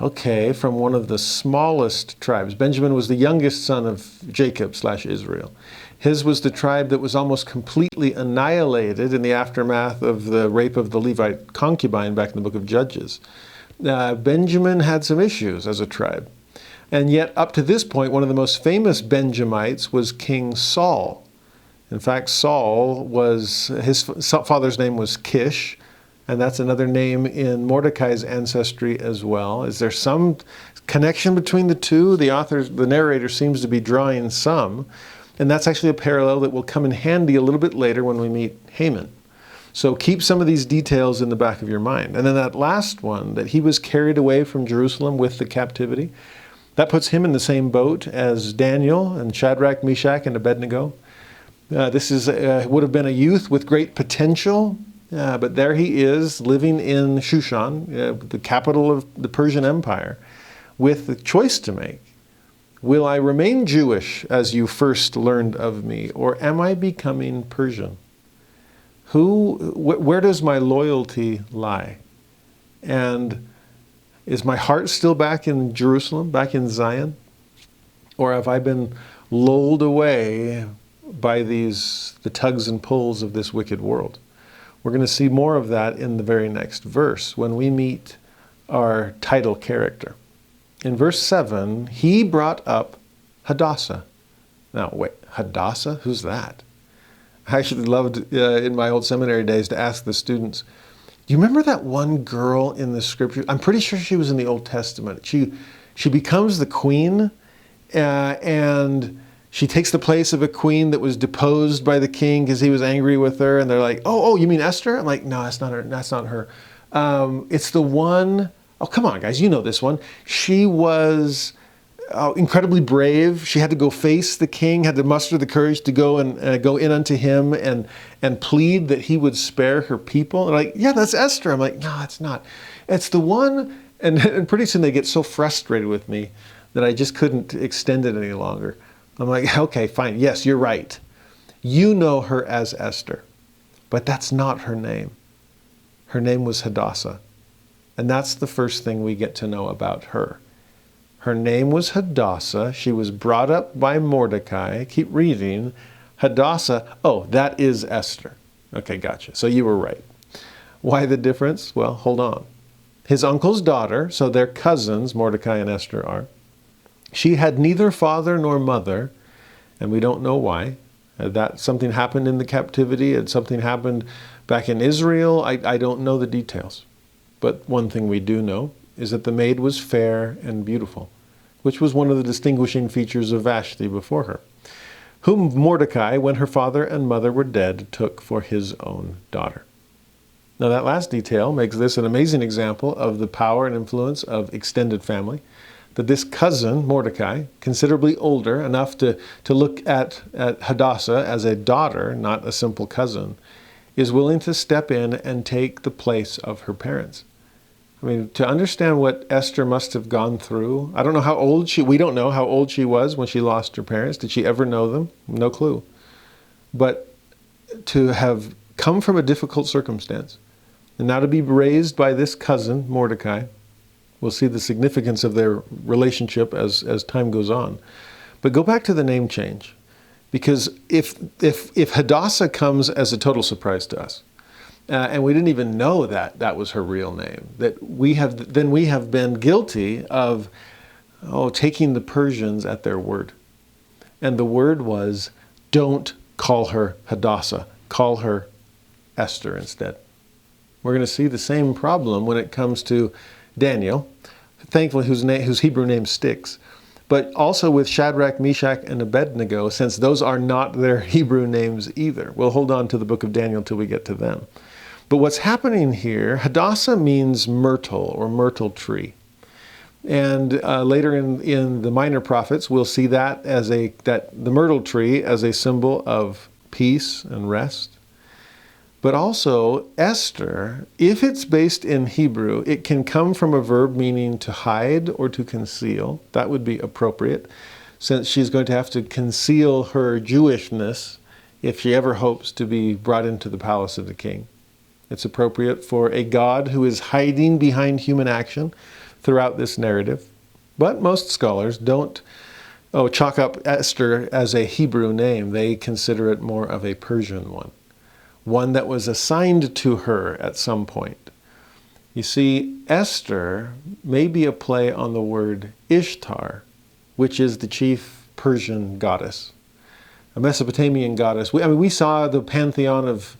Okay, from one of the smallest tribes. Benjamin was the youngest son of Jacob/Israel. His was the tribe that was almost completely annihilated in the aftermath of the rape of the Levite concubine back in the book of Judges. Benjamin had some issues as a tribe. And yet, up to this point, one of the most famous Benjamites was King Saul. In fact, Saul his father's name was Kish, and that's another name in Mordecai's ancestry as well. Is there some connection between the two? The narrator seems to be drawing some, and that's actually a parallel that will come in handy a little bit later when we meet Haman. So keep some of these details in the back of your mind. And then that last one, that he was carried away from Jerusalem with the captivity, that puts him in the same boat as Daniel and Shadrach, Meshach, and Abednego. This would have been a youth with great potential, but there he is living in Shushan, the capital of the Persian Empire, with the choice to make. Will I remain Jewish as you first learned of me, or am I becoming Persian? Where does my loyalty lie? And is my heart still back in Jerusalem, back in Zion? Or have I been lulled away by the tugs and pulls of this wicked world? We're going to see more of that in the very next verse when we meet our title character. In verse 7, he brought up Hadassah. Now, wait, Hadassah? Who's that? I actually loved in my old seminary days to ask the students, do you remember that one girl in the scripture? I'm pretty sure she was in the Old Testament. She becomes the queen, and she takes the place of a queen that was deposed by the king because he was angry with her. And they're like, oh, you mean Esther? I'm like, no, that's not her. That's not her. It's the one. Oh, come on, guys. You know this one. She was incredibly brave. She had to go face the king, had to muster the courage to go and go in unto him and plead that he would spare her people. And like, yeah, that's Esther. I'm like, no, it's not. It's the one. And pretty soon they get so frustrated with me that I just couldn't extend it any longer. I'm like, okay, fine. Yes, you're right. You know her as Esther, but that's not her name. Her name was Hadassah. And that's the first thing we get to know about her. Her name was Hadassah. She was brought up by Mordecai. Keep reading. Hadassah, oh, that is Esther. Okay, gotcha. So you were right. Why the difference? Well, hold on. His uncle's daughter, so they're cousins, Mordecai and Esther are. She had neither father nor mother, and we don't know why. That something happened in the captivity, and something happened back in Israel. I don't know the details. But one thing we do know is that the maid was fair and beautiful, which was one of the distinguishing features of Vashti before her, whom Mordecai, when her father and mother were dead, took for his own daughter. Now that last detail makes this an amazing example of the power and influence of extended family, that this cousin, Mordecai, considerably older, enough to look at Hadassah as a daughter, not a simple cousin, is willing to step in and take the place of her parents. I mean, to understand what Esther must have gone through, I don't know how old we don't know how old she was when she lost her parents. Did she ever know them? No clue. But to have come from a difficult circumstance, and now to be raised by this cousin, Mordecai, we'll see the significance of their relationship as time goes on. But go back to the name change, because if Hadassah comes as a total surprise to us, and we didn't even know that was her real name, that we have been guilty of taking the Persians at their word. And the word was, don't call her Hadassah, call her Esther instead. We're going to see the same problem when it comes to Daniel, thankfully whose Hebrew name sticks, but also with Shadrach, Meshach, and Abednego, since those are not their Hebrew names either. We'll hold on to the book of Daniel till we get to them. But what's happening here, Hadassah means myrtle or myrtle tree. And later in the minor prophets, we'll see that the myrtle tree as a symbol of peace and rest. But also, Esther, if it's based in Hebrew, it can come from a verb meaning to hide or to conceal. That would be appropriate, since she's going to have to conceal her Jewishness if she ever hopes to be brought into the palace of the king. It's appropriate for a God who is hiding behind human action throughout this narrative. But most scholars don't chalk up Esther as a Hebrew name. They consider it more of a Persian one that was assigned to her at some point. You see, Esther may be a play on the word Ishtar, which is the chief Persian goddess, a Mesopotamian goddess. We saw the pantheon of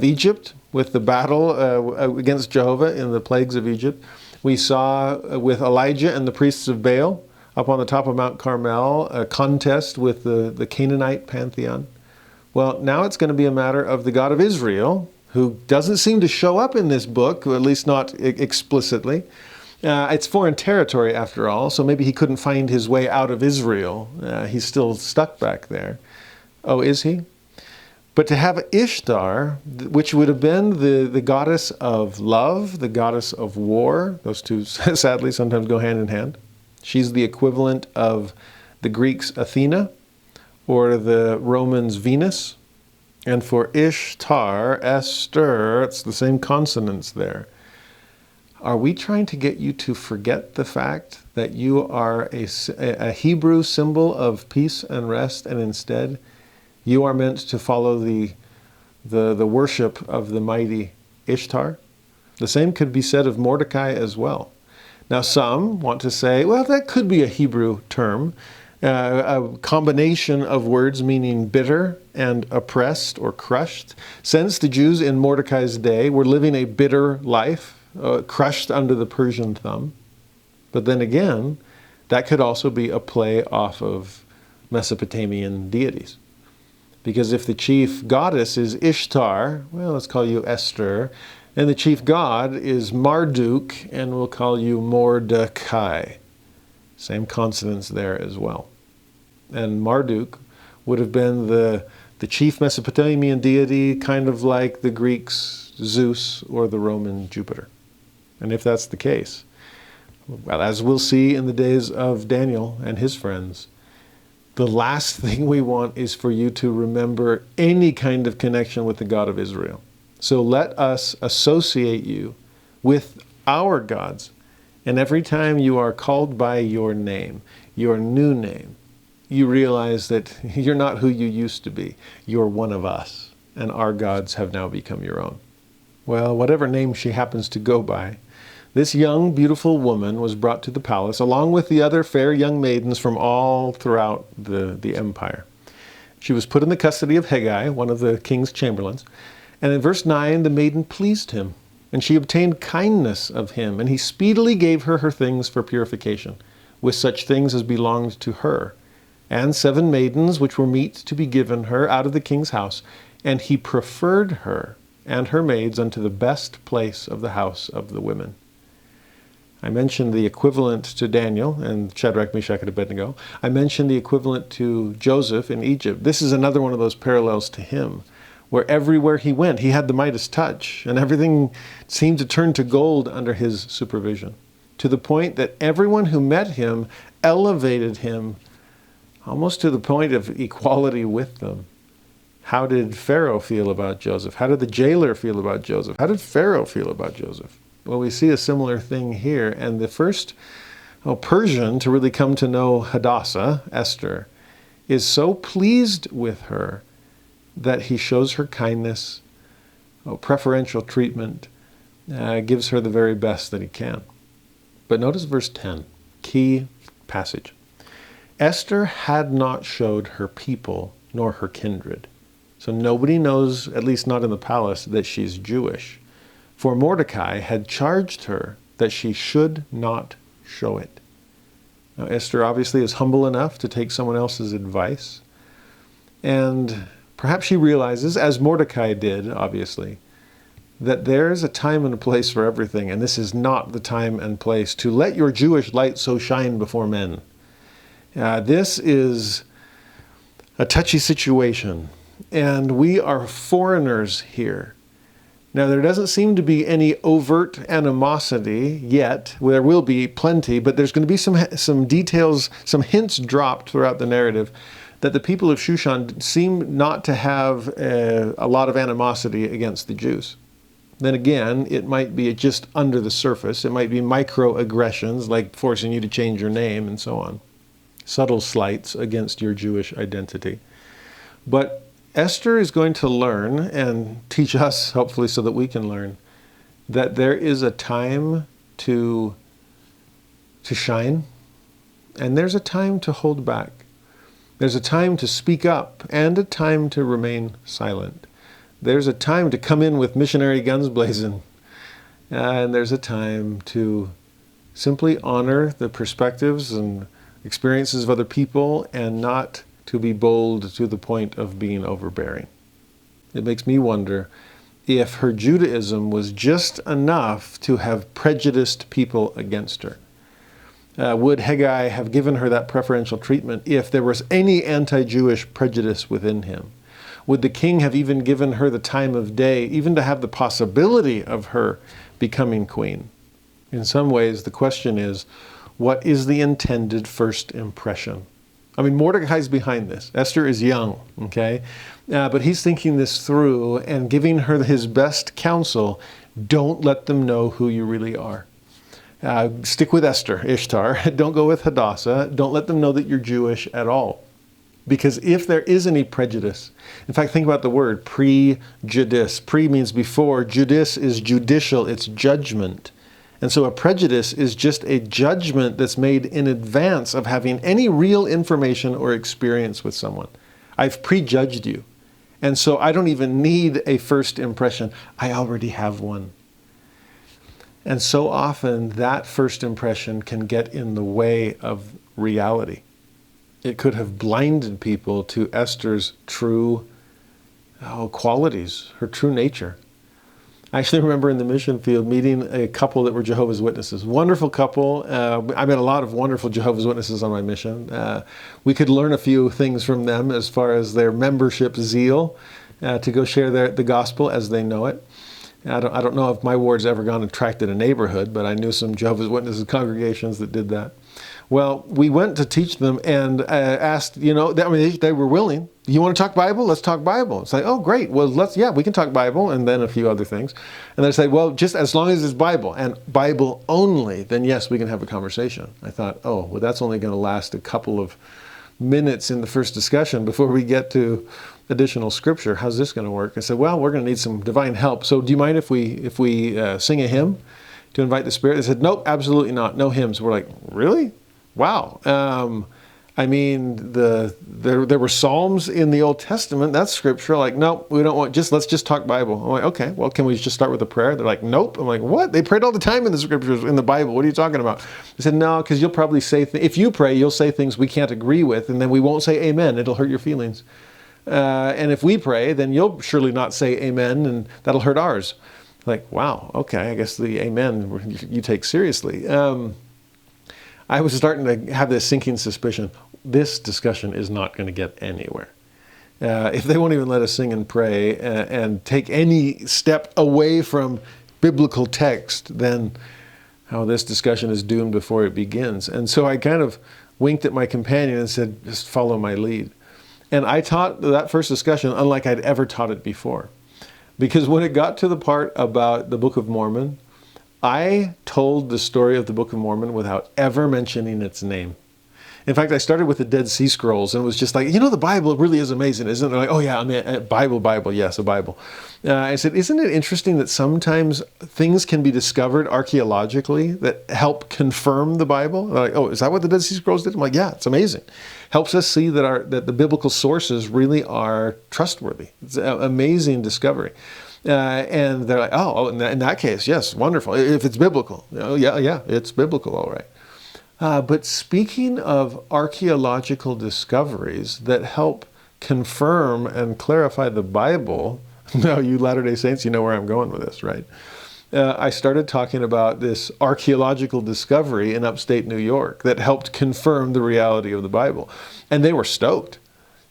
Egypt with the battle against Jehovah in the plagues of Egypt. We saw with Elijah and the priests of Baal up on the top of Mount Carmel a contest with the Canaanite pantheon. Well, now it's going to be a matter of the God of Israel, who doesn't seem to show up in this book, or at least not explicitly. It's foreign territory after all, so maybe he couldn't find his way out of Israel. He's still stuck back there. Oh, is he? But to have Ishtar, which would have been the goddess of love, the goddess of war, those two sadly sometimes go hand in hand. She's the equivalent of the Greeks' Athena, or the Romans' Venus. And for Ishtar, Esther, it's the same consonants there. Are we trying to get you to forget the fact that you are a Hebrew symbol of peace and rest, and instead you are meant to follow the worship of the mighty Ishtar? The same could be said of Mordecai as well. Now some want to say, well, that could be a Hebrew term, a combination of words meaning bitter and oppressed or crushed, since the Jews in Mordecai's day were living a bitter life, crushed under the Persian thumb. But then again, that could also be a play off of Mesopotamian deities. Because if the chief goddess is Ishtar, well, let's call you Esther, and the chief god is Marduk, and we'll call you Mordecai. Same consonants there as well. And Marduk would have been the chief Mesopotamian deity, kind of like the Greeks' Zeus or the Roman Jupiter. And if that's the case, well, as we'll see in the days of Daniel and his friends, the last thing we want is for you to remember any kind of connection with the God of Israel. So let us associate you with our gods. And every time you are called by your name, your new name, you realize that you're not who you used to be. You're one of us, and our gods have now become your own. Well, whatever name she happens to go by, this young, beautiful woman was brought to the palace along with the other fair young maidens from all throughout the empire. She was put in the custody of Hegai, one of the king's chamberlains, and in verse 9, the maiden pleased him. And she obtained kindness of him, and he speedily gave her her things for purification, with such things as belonged to her, and 7 maidens which were meet to be given her out of the king's house. And he preferred her and her maids unto the best place of the house of the women. I mentioned the equivalent to Daniel and Shadrach, Meshach, and Abednego. I mentioned the equivalent to Joseph in Egypt. This is another one of those parallels to him, where everywhere he went, he had the Midas touch, and everything seemed to turn to gold under his supervision, to the point that everyone who met him elevated him almost to the point of equality with them. How did Pharaoh feel about Joseph? How did the jailer feel about Joseph? How did Pharaoh feel about Joseph? Well, we see a similar thing here, and the first Persian to really come to know Hadassah, Esther, is so pleased with her that he shows her kindness, preferential treatment, gives her the very best that he can. But notice verse 10, key passage. Esther had not showed her people nor her kindred. So nobody knows, at least not in the palace, that she's Jewish. For Mordecai had charged her that she should not show it. Now, Esther obviously is humble enough to take someone else's advice. And perhaps she realizes, as Mordecai did, obviously, that there's a time and a place for everything, and this is not the time and place to let your Jewish light so shine before men. This is a touchy situation, and we are foreigners here. Now, there doesn't seem to be any overt animosity yet. There will be plenty, but there's going to be some details, some hints dropped throughout the narrative that the people of Shushan seem not to have a lot of animosity against the Jews. Then again, it might be just under the surface. It might be microaggressions, like forcing you to change your name and so on. Subtle slights against your Jewish identity. But Esther is going to learn, and teach us, hopefully so that we can learn, that there is a time to shine, and there's a time to hold back. There's a time to speak up, and a time to remain silent. There's a time to come in with missionary guns blazing, and there's a time to simply honor the perspectives and experiences of other people and not to be bold to the point of being overbearing. It makes me wonder if her Judaism was just enough to have prejudiced people against her. Would Haggai have given her that preferential treatment if there was any anti-Jewish prejudice within him? Would the king have even given her the time of day, even to have the possibility of her becoming queen? In some ways, the question is, what is the intended first impression? I mean, Mordecai's behind this. Esther is young, okay? But he's thinking this through and giving her his best counsel. Don't let them know who you really are. Stick with Esther, Ishtar. Don't go with Hadassah. Don't let them know that you're Jewish at all. Because if there is any prejudice, in fact, think about the word prejudice. Pre means before. Judice is judicial. It's judgment. And so a prejudice is just a judgment that's made in advance of having any real information or experience with someone. I've prejudged you. And so I don't even need a first impression. I already have one. And so often that first impression can get in the way of reality. It could have blinded people to Esther's true qualities, her true nature. I actually remember in the mission field meeting a couple that were Jehovah's Witnesses. Wonderful couple. I met a lot of wonderful Jehovah's Witnesses on my mission. We could learn a few things from them as far as their membership zeal to go share the gospel as they know it. I don't know if my ward's ever gone and tracted a neighborhood, but I knew some Jehovah's Witnesses congregations that did that. Well, we went to teach them and asked, they were willing. You want to talk Bible? Let's talk Bible. It's like, oh, great. Well, we can talk Bible, and then a few other things. And they say, well, just as long as it's Bible and Bible only, then yes, we can have a conversation. I thought, oh, well, that's only going to last a couple of minutes in the first discussion before we get to additional scripture. How's this going to work? I said, well, we're going to need some divine help. So do you mind if we sing a hymn to invite the Spirit? They said, nope, absolutely not. No hymns. We're like, really? Wow. There were Psalms in the Old Testament. That's scripture. Like, nope, we don't want, let's just talk Bible. I'm like, okay, well, can we just start with a prayer? They're like, nope. I'm like, what? They prayed all the time in the scriptures, in the Bible. What are you talking about? They said, no, because you'll probably say, if you pray, you'll say things we can't agree with, and then we won't say amen. It'll hurt your feelings. And if we pray, then you'll surely not say amen, and that'll hurt ours. Like, wow, okay, I guess the amen you take seriously. I was starting to have this sinking suspicion. This discussion is not going to get anywhere. If they won't even let us sing and pray and take any step away from biblical text, then this discussion is doomed before it begins. And so I kind of winked at my companion and said, just follow my lead. And I taught that first discussion unlike I'd ever taught it before. Because when it got to the part about the Book of Mormon, I told the story of the Book of Mormon without ever mentioning its name. In fact, I started with the Dead Sea Scrolls, and it was just like, the Bible really is amazing, isn't it? They're like, oh yeah, I mean, Bible, yes, a Bible. I said, isn't it interesting that sometimes things can be discovered archaeologically that help confirm the Bible? They're like, oh, is that what the Dead Sea Scrolls did? I'm like, yeah, it's amazing. Helps us see that the biblical sources really are trustworthy. It's an amazing discovery. And they're like, oh, in that case, yes, wonderful. If it's biblical, yeah, it's biblical, all right. But speaking of archaeological discoveries that help confirm and clarify the Bible, now you Latter-day Saints, you know where I'm going with this, right? I started talking about this archaeological discovery in upstate New York that helped confirm the reality of the Bible. And they were stoked.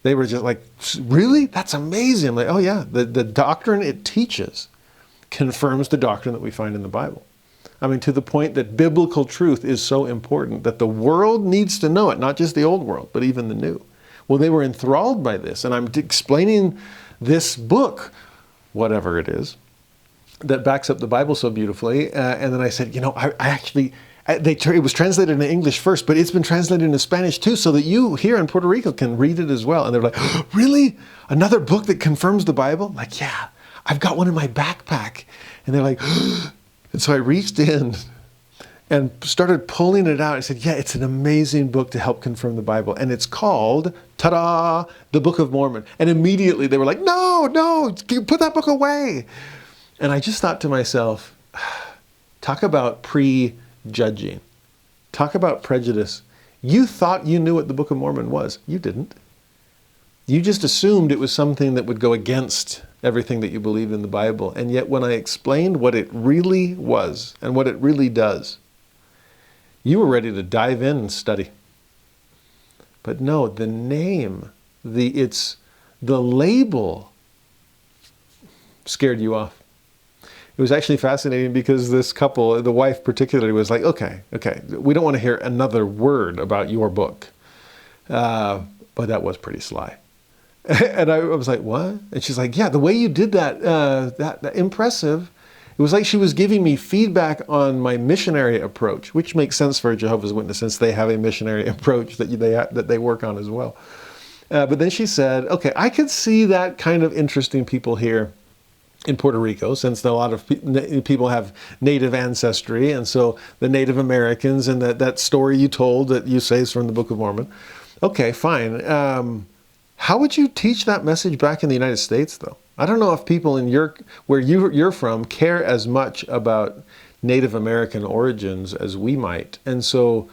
They were just like, really? That's amazing. I'm like, oh yeah, the doctrine it teaches confirms the doctrine that we find in the Bible. I mean, to the point that biblical truth is so important that the world needs to know it, not just the old world, but even the new. Well, they were enthralled by this, and I'm explaining this book, whatever it is, that backs up the Bible so beautifully. And then I said, I actually, it was translated into English first, but it's been translated into Spanish too, so that you here in Puerto Rico can read it as well. And they're like, oh, really? Another book that confirms the Bible? I'm like, yeah, I've got one in my backpack. And they're like, and so I reached in and started pulling it out. I said, yeah, it's an amazing book to help confirm the Bible. And it's called, ta-da, the Book of Mormon. And immediately they were like, no, put that book away. And I just thought to myself, talk about prejudging. Talk about prejudice. You thought you knew what the Book of Mormon was. You didn't. You just assumed it was something that would go against everything that you believe in the Bible. And yet when I explained what it really was and what it really does, you were ready to dive in and study. But no, the name, the label scared you off. It was actually fascinating because this couple, the wife particularly, was like, okay, we don't want to hear another word about your book. But that was pretty sly. And I was like, what? And she's like, yeah, the way you did that impressive. It was like she was giving me feedback on my missionary approach, which makes sense for a Jehovah's Witness since they have a missionary approach that they work on as well. But then she said, okay, I could see that kind of interesting people here in Puerto Rico, since a lot of people have Native ancestry, and so the Native Americans and that story you told that you say is from the Book of Mormon. Okay, fine. How would you teach that message back in the United States, though? I don't know if people in where you're from care as much about Native American origins as we might. And so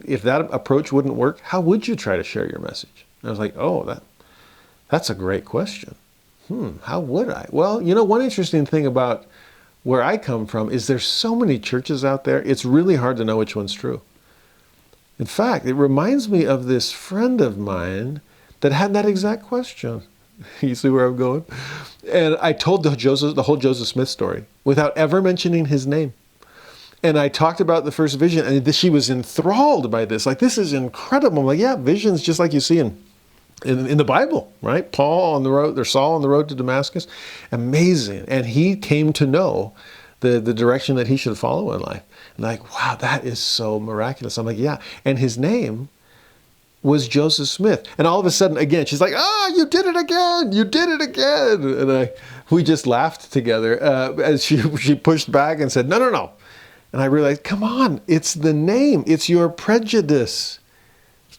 if that approach wouldn't work, how would you try to share your message? And I was like, oh, that's a great question. How would I? Well, one interesting thing about where I come from is there's so many churches out there, it's really hard to know which one's true. In fact, it reminds me of this friend of mine that had that exact question. You see where I'm going? And I told the whole Joseph Smith story without ever mentioning his name. And I talked about the first vision, and she was enthralled by this. Like, this is incredible. I'm like, yeah, visions just like you see in the Bible, right? Saul on the road to Damascus. Amazing. And he came to know the direction that he should follow in life. And like, wow, that is so miraculous. I'm like, yeah. And his name was Joseph Smith. And all of a sudden, again, she's like, you did it again. You did it again. And we just laughed together as she pushed back and said, no. And I realized, come on, it's the name. It's your prejudice.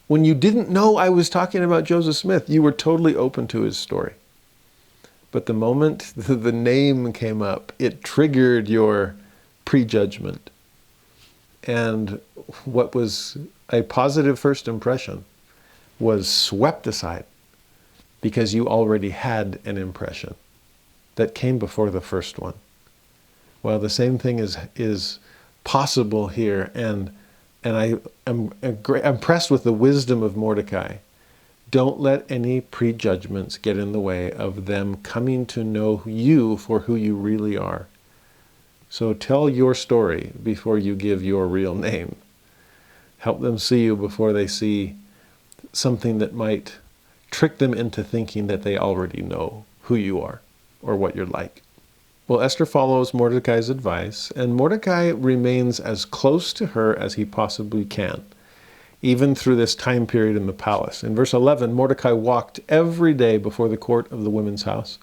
When you didn't know I was talking about Joseph Smith, you were totally open to his story. But the moment the name came up, it triggered your prejudgment. And what was a positive first impression was swept aside because you already had an impression that came before the first one. Well, the same thing is possible here, and I am impressed with the wisdom of Mordecai. Don't let any prejudgments get in the way of them coming to know you for who you really are. So tell your story before you give your real name. Help them see you before they see something that might trick them into thinking that they already know who you are or what you're like. Well, Esther follows Mordecai's advice, and Mordecai remains as close to her as he possibly can. even through this time period in the palace. In verse 11, Mordecai walked every day before the court of the women's house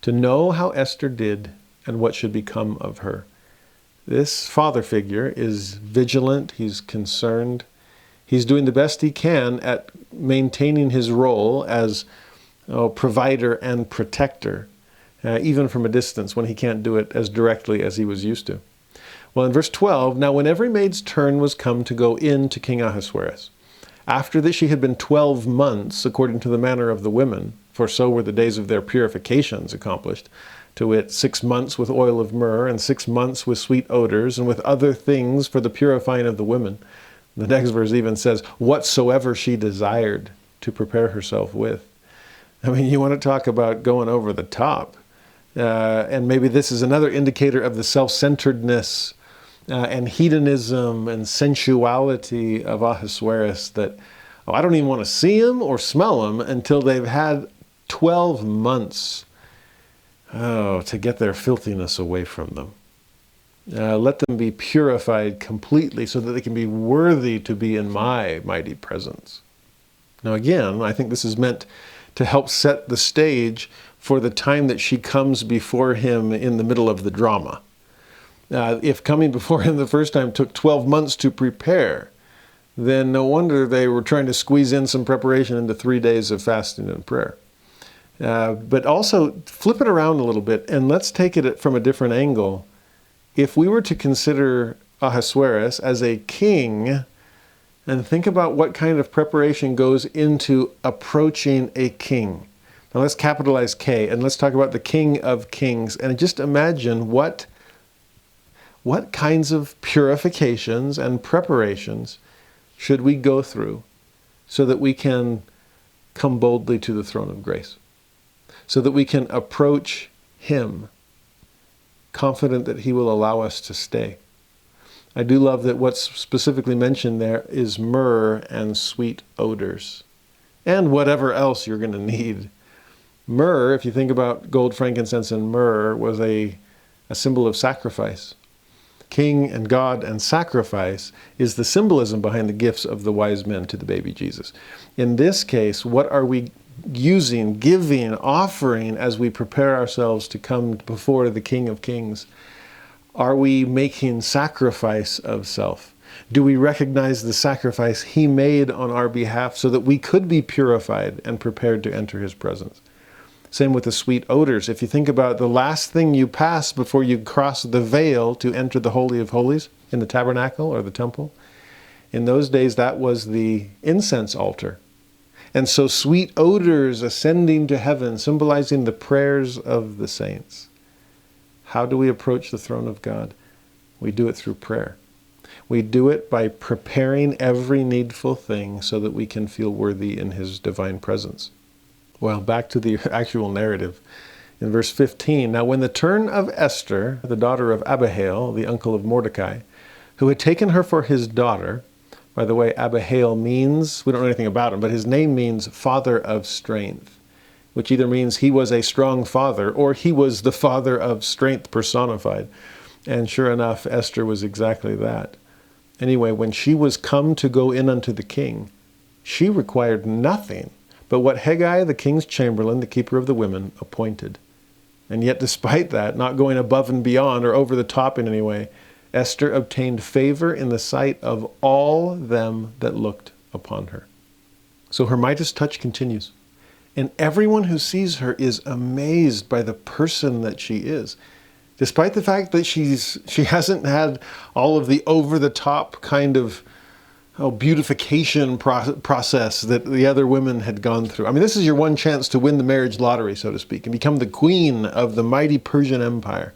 to know how Esther did and what should become of her. This father figure is vigilant, he's concerned, he's doing the best he can at maintaining his role as provider and protector, even from a distance when he can't do it as directly as he was used to. Well, in verse 12, now when every maid's turn was come to go in to King Ahasuerus, after that she had been 12 months, according to the manner of the women, for so were the days of their purifications accomplished, to wit, 6 months with oil of myrrh, and 6 months with sweet odors, and with other things for the purifying of the women. The next verse even says, whatsoever she desired to prepare herself with. I mean, you want to talk about going over the top. And maybe this is another indicator of the self-centeredness and hedonism and sensuality of Ahasuerus, that, I don't even want to see him or smell him until they've had 12 months to get their filthiness away from them. Let them be purified completely so that they can be worthy to be in my mighty presence. Now again, I think this is meant to help set the stage for the time that she comes before him in the middle of the drama. If coming before him the first time took 12 months to prepare, then no wonder they were trying to squeeze in some preparation into 3 days of fasting and prayer. But also flip it around a little bit and let's take it from a different angle. If we were to consider Ahasuerus as a king, and think about what kind of preparation goes into approaching a king. Now let's capitalize K and let's talk about the King of Kings, and just imagine what kinds of purifications and preparations should we go through so that we can come boldly to the throne of grace, so that we can approach him confident that he will allow us to stay. I do love that what's specifically mentioned there is myrrh and sweet odors, and whatever else you're going to need. Myrrh, if you think about gold, frankincense, and myrrh, was a symbol of sacrifice. King and God and sacrifice is the symbolism behind the gifts of the wise men to the baby Jesus. In this case, what are we using, giving, offering as we prepare ourselves to come before the King of Kings? Are we making sacrifice of self? Do we recognize the sacrifice he made on our behalf so that we could be purified and prepared to enter his presence? Same with the sweet odors. If you think about the last thing you pass before you cross the veil to enter the Holy of Holies in the tabernacle or the temple, in those days that was the incense altar. And so sweet odors ascending to heaven, symbolizing the prayers of the saints. How do we approach the throne of God? We do it through prayer. We do it by preparing every needful thing so that we can feel worthy in his divine presence. Well, back to the actual narrative. In verse 15, now when the turn of Esther, the daughter of Abihail, the uncle of Mordecai, who had taken her for his daughter, by the way, Abihail means, we don't know anything about him, but his name means father of strength, which either means he was a strong father or he was the father of strength personified. And sure enough, Esther was exactly that. Anyway, when she was come to go in unto the king, she required nothing but what Haggai, the king's chamberlain, the keeper of the women, appointed. And yet despite that, not going above and beyond or over the top in any way, Esther obtained favor in the sight of all them that looked upon her. So her Midas touch continues. And everyone who sees her is amazed by the person that she is. Despite the fact that she hasn't had all of the over-the-top kind of beautification process that the other women had gone through. I mean, this is your one chance to win the marriage lottery, so to speak, and become the queen of the mighty Persian Empire.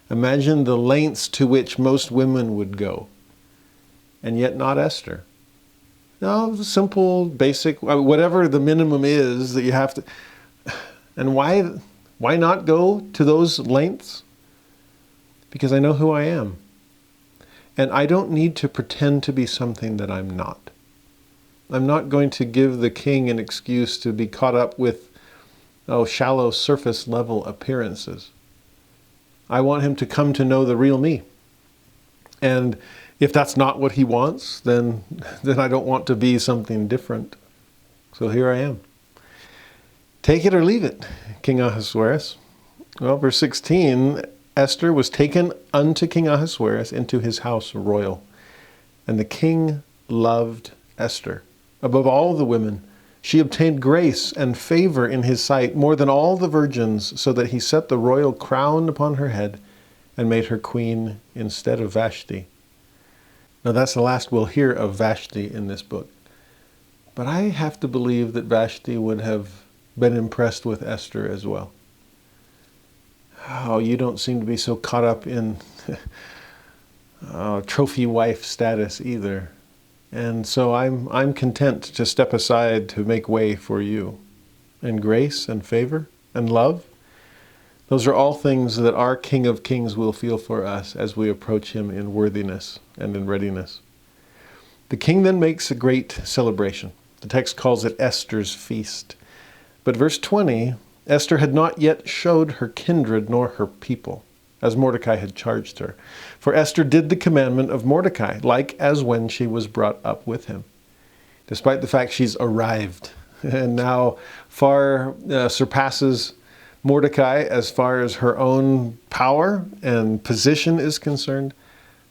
Imagine the lengths to which most women would go. And yet not Esther. No, simple, basic, whatever the minimum is that you have to. And why not go to those lengths? Because I know who I am. And I don't need to pretend to be something that I'm not. I'm not going to give the king an excuse to be caught up with shallow surface level appearances. I want him to come to know the real me. And If that's not what he wants, then I don't want to be something different. So here I am. Take it or leave it, King Ahasuerus. Well, verse 16, Esther was taken unto King Ahasuerus into his house royal. And the king loved Esther above all the women. She obtained grace and favor in his sight more than all the virgins, so that he set the royal crown upon her head and made her queen instead of Vashti. Now that's the last we'll hear of Vashti in this book. But I have to believe that Vashti would have been impressed with Esther as well. Oh, you don't seem to be so caught up in trophy wife status either. And so I'm content to step aside to make way for you. And grace and favor and love, those are all things that our King of Kings will feel for us as we approach him in worthiness and in readiness. The king then makes a great celebration. The text calls it Esther's feast. But verse 20, Esther had not yet showed her kindred nor her people, as Mordecai had charged her. For Esther did the commandment of Mordecai, like as when she was brought up with him. Despite the fact she's arrived and now far surpasses Mordecai as far as her own power and position is concerned,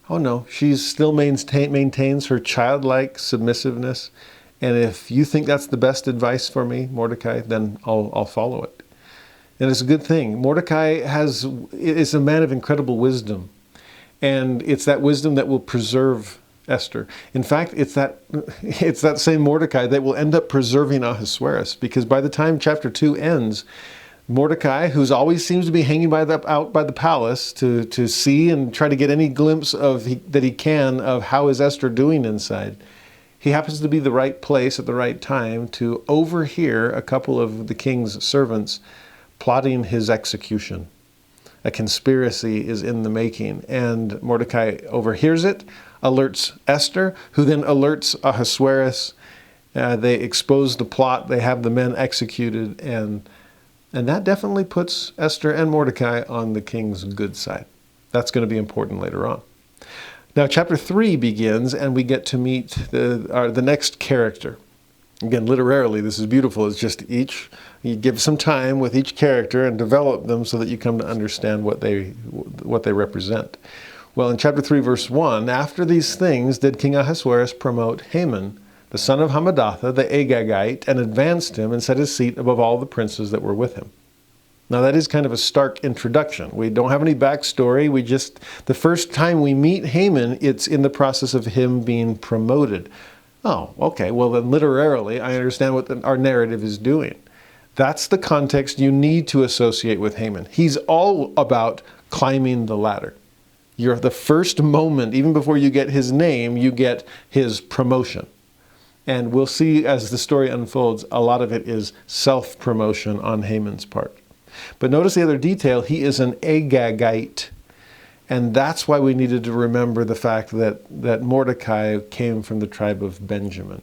oh no, she still maintains her childlike submissiveness. And if you think that's the best advice for me, Mordecai, then I'll follow it. And it's a good thing. Mordecai is a man of incredible wisdom. And it's that wisdom that will preserve Esther. In fact, it's that same Mordecai that will end up preserving Ahasuerus. Because by the time chapter 2 ends, Mordecai, who's always seems to be hanging out by the palace to see and try to get any glimpse that he can of how is Esther doing inside, he happens to be the right place at the right time to overhear a couple of the king's servants plotting his execution. A conspiracy is in the making, and Mordecai overhears it, alerts Esther, who then alerts Ahasuerus. They expose the plot, they have the men executed, and that definitely puts Esther and Mordecai on the king's good side. That's going to be important later on. Now, chapter 3 begins, and we get to meet the next character. Again, literarily, this is beautiful. It's just you give some time with each character and develop them so that you come to understand what they represent. Well, in chapter 3, verse 1, after these things did King Ahasuerus promote Haman, the son of Hammedatha, the Agagite, and advanced him and set his seat above all the princes that were with him. Now that is kind of a stark introduction. We don't have any backstory. The first time we meet Haman, it's in the process of him being promoted. Oh, okay. Well, then literarily, I understand what our narrative is doing. That's the context you need to associate with Haman. He's all about climbing the ladder. You're the first moment, even before you get his name, you get his promotion. And we'll see as the story unfolds, a lot of it is self-promotion on Haman's part. But notice the other detail, he is an Agagite. And that's why we needed to remember the fact that Mordecai came from the tribe of Benjamin.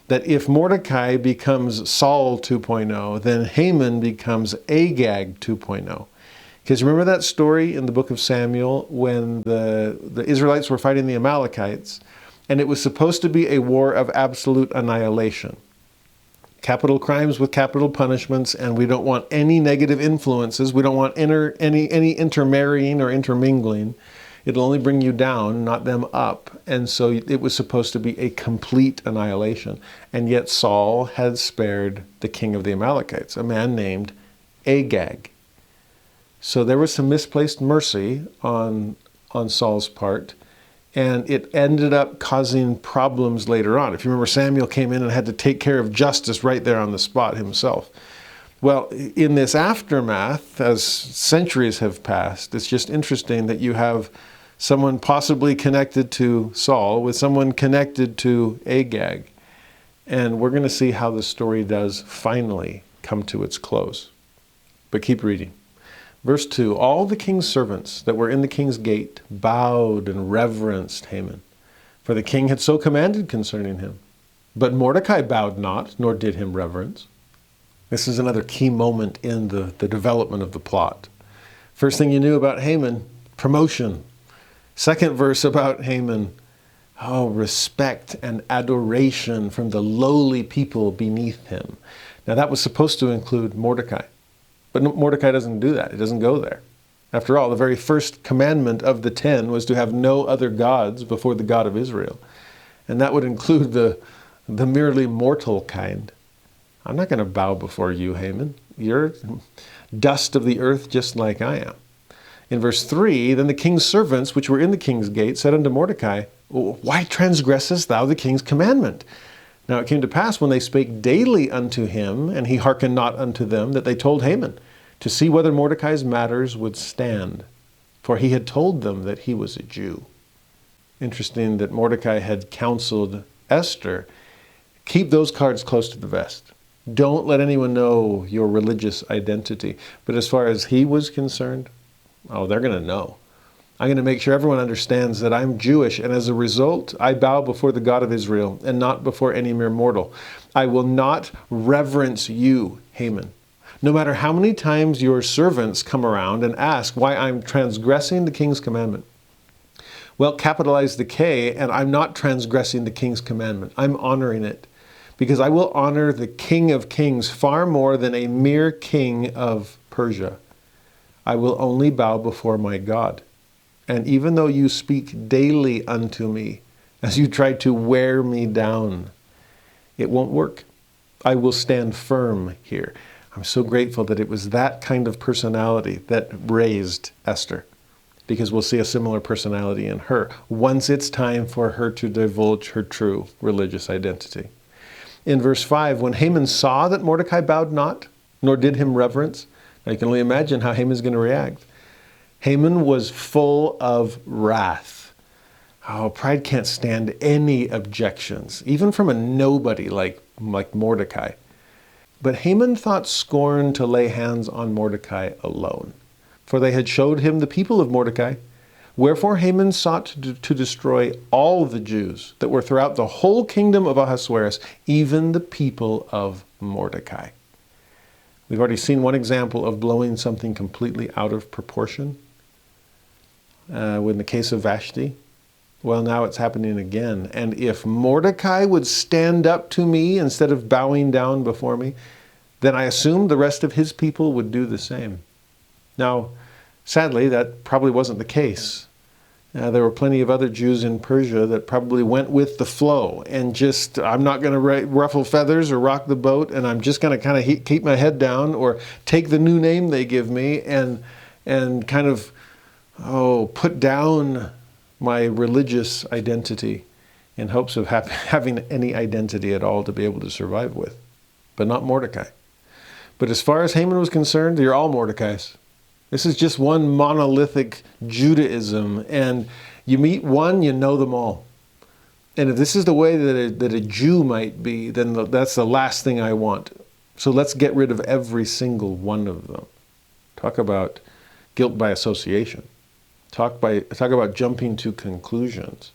That if Mordecai becomes Saul 2.0, then Haman becomes Agag 2.0. Because remember that story in the book of Samuel when the Israelites were fighting the Amalekites, and it was supposed to be a war of absolute annihilation. Capital crimes with capital punishments, and we don't want any negative influences. We don't want any intermarrying or intermingling. It'll only bring you down, not them up. And so it was supposed to be a complete annihilation. And yet Saul had spared the king of the Amalekites, a man named Agag. So there was some misplaced mercy on Saul's part. And it ended up causing problems later on. If you remember, Samuel came in and had to take care of justice right there on the spot himself. Well, in this aftermath, as centuries have passed, it's just interesting that you have someone possibly connected to Saul with someone connected to Agag. And we're going to see how the story does finally come to its close. But keep reading. Verse 2, all the king's servants that were in the king's gate bowed and reverenced Haman, for the king had so commanded concerning him. But Mordecai bowed not, nor did him reverence. This is another key moment in the development of the plot. First thing you knew about Haman, promotion. Second verse about Haman, respect and adoration from the lowly people beneath him. Now that was supposed to include Mordecai. But Mordecai doesn't do that. It doesn't go there. After all, the very first commandment of the 10 was to have no other gods before the God of Israel. And that would include the merely mortal kind. I'm not going to bow before you, Haman. You're dust of the earth just like I am. In verse 3, then the king's servants, which were in the king's gate, said unto Mordecai, why transgressest thou the king's commandment? Now it came to pass, when they spake daily unto him, and he hearkened not unto them, that they told Haman, to see whether Mordecai's matters would stand. For he had told them that he was a Jew. Interesting that Mordecai had counseled Esther, keep those cards close to the vest. Don't let anyone know your religious identity. But as far as he was concerned, they're going to know. I'm going to make sure everyone understands that I'm Jewish, and as a result, I bow before the God of Israel and not before any mere mortal. I will not reverence you, Haman. No matter how many times your servants come around and ask why I'm transgressing the king's commandment. Well, capitalize the K, and I'm not transgressing the king's commandment. I'm honoring it, because I will honor the King of Kings far more than a mere king of Persia. I will only bow before my God. And even though you speak daily unto me, as you try to wear me down, it won't work. I will stand firm here. I'm so grateful that it was that kind of personality that raised Esther, because we'll see a similar personality in her once it's time for her to divulge her true religious identity. In verse 5, when Haman saw that Mordecai bowed not, nor did him reverence, now you can only imagine how Haman's going to react. Haman was full of wrath. Pride can't stand any objections, even from a nobody like Mordecai. But Haman thought scorn to lay hands on Mordecai alone, for they had showed him the people of Mordecai. Wherefore Haman sought to destroy all the Jews that were throughout the whole kingdom of Ahasuerus, even the people of Mordecai. We've already seen one example of blowing something completely out of proportion. In the case of Vashti. Well, now it's happening again. And if Mordecai would stand up to me instead of bowing down before me, then I assume the rest of his people would do the same. Now, sadly, that probably wasn't the case. There were plenty of other Jews in Persia that probably went with the flow and just, I'm not going to ruffle feathers or rock the boat, and I'm just going to kind of keep my head down or take the new name they give me and kind of put down my religious identity in hopes of having any identity at all to be able to survive with. But not Mordecai. But as far as Haman was concerned, you're all Mordecais. This is just one monolithic Judaism, and you meet one, you know them all. And if this is the way that a Jew might be, then that's the last thing I want. So let's get rid of every single one of them. Talk about guilt by association. Talk about jumping to conclusions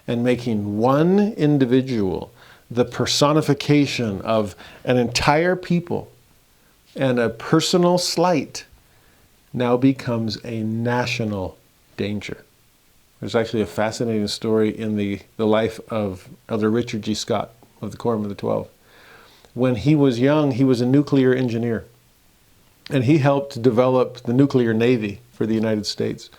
and making one individual the personification of an entire people, and a personal slight now becomes a national danger. There's actually a fascinating story in the life of Elder Richard G. Scott of the Quorum of the 12. When he was young, he was a nuclear engineer, and he helped develop the nuclear navy for the United States.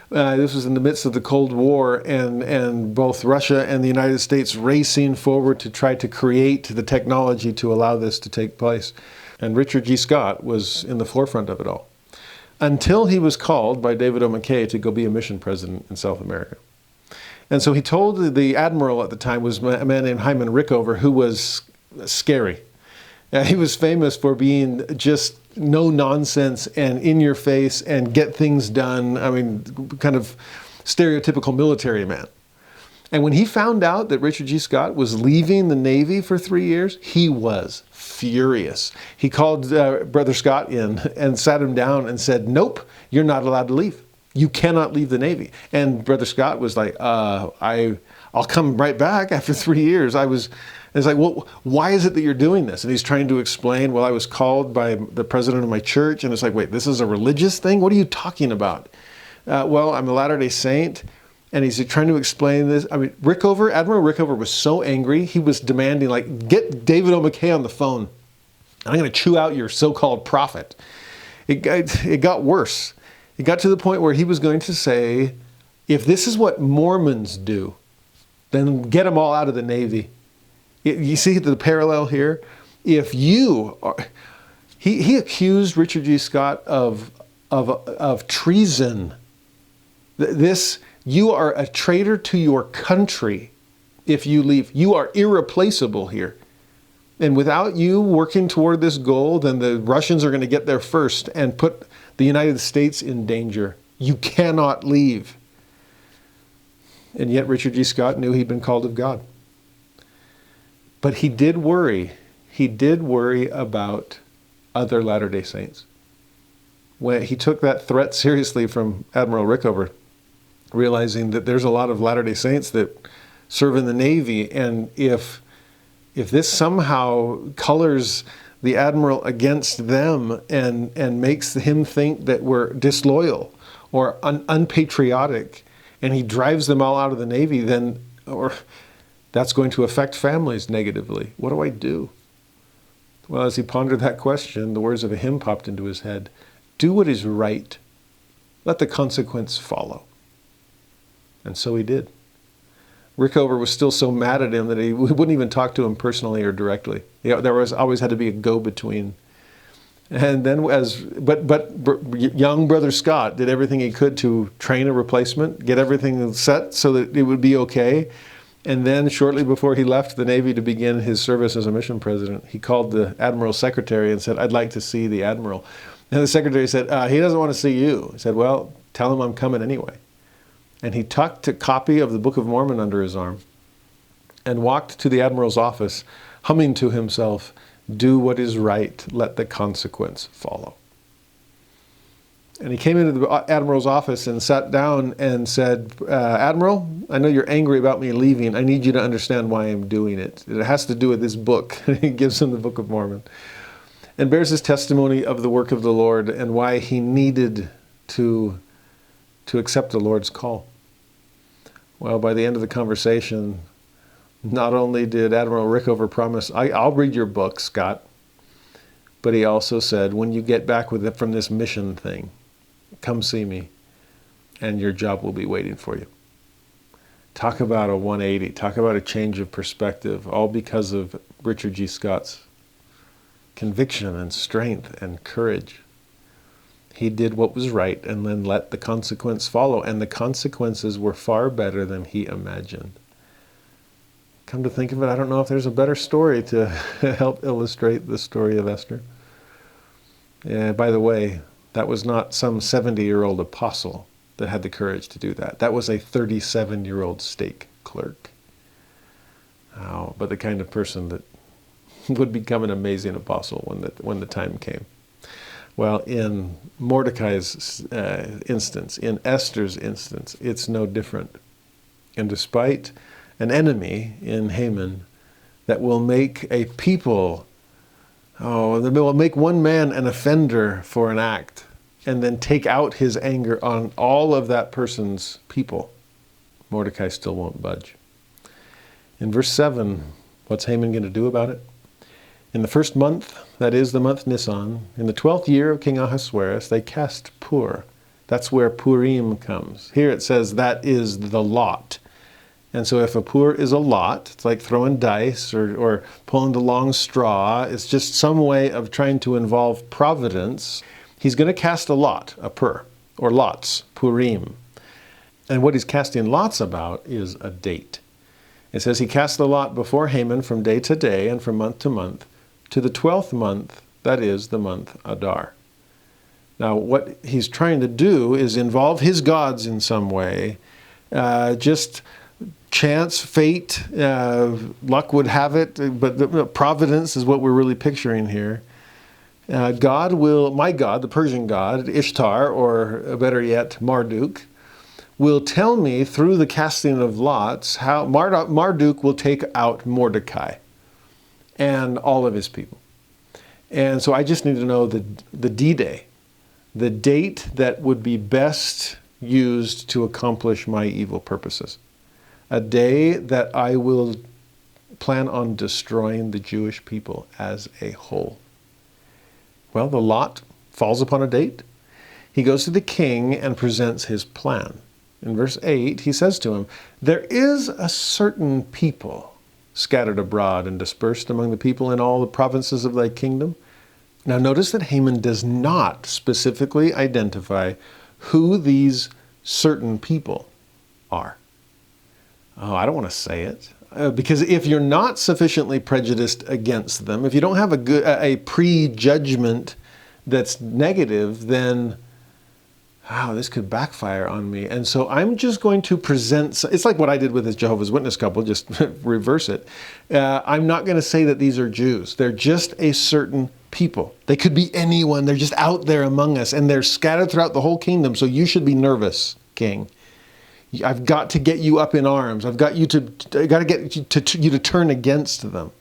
This was in the midst of the Cold War, and both Russia and the United States racing forward to try to create the technology to allow this to take place. And Richard G. Scott was in the forefront of it all, until he was called by David O. McKay to go be a mission president in South America. And so he told the admiral at the time, was a man named Haman Rickover, who was scary. He was famous for being just no nonsense and in your face and get things done. I mean, kind of stereotypical military man. And when he found out that Richard G. Scott was leaving the Navy for 3 years, he was furious. He called Brother Scott in and sat him down and said, nope, you're not allowed to leave. You cannot leave the Navy. And Brother Scott was like, I'll come right back after 3 years. It's like, well, why is it that you're doing this? And he's trying to explain, well, I was called by the president of my church. And it's like, wait, this is a religious thing? What are you talking about? Well, I'm a Latter-day Saint, And he's trying to explain this. I mean, Admiral Rickover was so angry, he was demanding, like, get David O. McKay on the phone. I'm going to chew out your so-called prophet. It got worse. It got to the point where he was going to say, if this is what Mormons do, then get them all out of the Navy. You see the parallel here? If you are... He accused Richard G. Scott of treason. You are a traitor to your country if you leave. You are irreplaceable here. And without you working toward this goal, then the Russians are going to get there first and put the United States in danger. You cannot leave. And yet Richard G. Scott knew he'd been called of God. But he did worry. He did worry about other Latter-day Saints. When he took that threat seriously from Admiral Rickover, realizing that there's a lot of Latter-day Saints that serve in the Navy, and if this somehow colors the Admiral against them and makes him think that we're disloyal or unpatriotic, and he drives them all out of the Navy, then that's going to affect families negatively. What do I do? Well, as he pondered that question, the words of a hymn popped into his head. Do what is right. Let the consequence follow. And so he did. Rickover was still so mad at him that he wouldn't even talk to him personally or directly. There always had to be a go-between. And then young Brother Scott did everything he could to train a replacement, get everything set so that it would be okay. And then shortly before he left the Navy to begin his service as a mission president, he called the Admiral's secretary and said, I'd like to see the Admiral. And the secretary said, he doesn't want to see you. He said, well, tell him I'm coming anyway. And he tucked a copy of the Book of Mormon under his arm and walked to the Admiral's office, humming to himself, do what is right, let the consequence follow. And he came into the Admiral's office and sat down and said, Admiral, I know you're angry about me leaving. I need you to understand why I'm doing it. It has to do with this book. He gives him the Book of Mormon and bears his testimony of the work of the Lord and why he needed to accept the Lord's call. Well, by the end of the conversation, not only did Admiral Rickover promise, I'll read your book, Scott, but he also said, when you get back from this mission thing, come see me, and your job will be waiting for you. Talk about a 180. Talk about a change of perspective, all because of Richard G. Scott's conviction and strength and courage. He did what was right and then let the consequence follow, and the consequences were far better than he imagined. Come to think of it, I don't know if there's a better story to help illustrate the story of Esther. By the way, that was not some 70-year-old apostle that had the courage to do that. That was a 37-year-old stake clerk. But the kind of person that would become an amazing apostle when the time came. Well, in Mordecai's instance, in Esther's instance, it's no different. And despite an enemy in Haman that will make a people, that will make one man an offender for an act and then take out his anger on all of that person's people, Mordecai still won't budge. In verse 7, what's Haman going to do about it? In the first month, that is the month Nisan, in the 12th year of King Ahasuerus, they cast Pur. That's where Purim comes. Here it says that is the lot. And so if a Pur is a lot, it's like throwing dice or pulling the long straw. It's just some way of trying to involve providence. He's going to cast a lot, a Pur, or lots, Purim. And what he's casting lots about is a date. It says he cast the lot before Haman from day to day and from month to month, to the 12th month, that is the month Adar. Now, what he's trying to do is involve his gods in some way. Just chance, fate, luck would have it, but providence is what we're really picturing here. My God, the Persian god, Ishtar, or better yet, Marduk, will tell me through the casting of lots how Marduk will take out Mordecai and all of his people. And so I just need to know the D-Day, the date that would be best used to accomplish my evil purposes. A day that I will plan on destroying the Jewish people as a whole. Well, the lot falls upon a date. He goes to the king and presents his plan. In verse 8, he says to him, "There is a certain people scattered abroad and dispersed among the people in all the provinces of thy kingdom." Now notice that Haman does not specifically identify who these certain people are. Oh, I don't want to say it. Because if you're not sufficiently prejudiced against them, if you don't have a prejudgment that's negative, then this could backfire on me. And so I'm just going to present, it's like what I did with this Jehovah's Witness couple, just reverse it. I'm not going to say that these are Jews. They're just a certain people. They could be anyone. They're just out there among us, and they're scattered throughout the whole kingdom. So you should be nervous, king. I've got to get you up in arms. I got to get you to turn against them.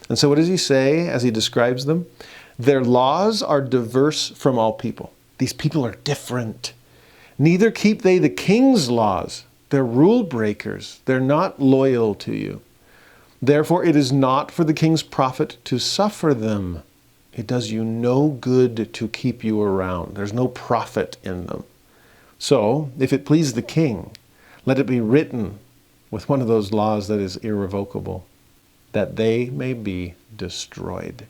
And so what does he say as he describes them? Their laws are diverse from all people. These people are different. Neither keep they the king's laws. They're rule breakers. They're not loyal to you. Therefore, it is not for the king's profit to suffer them. It does you no good to keep you around. There's no profit in them. So, if it please the king, let it be written with one of those laws that is irrevocable, that they may be destroyed.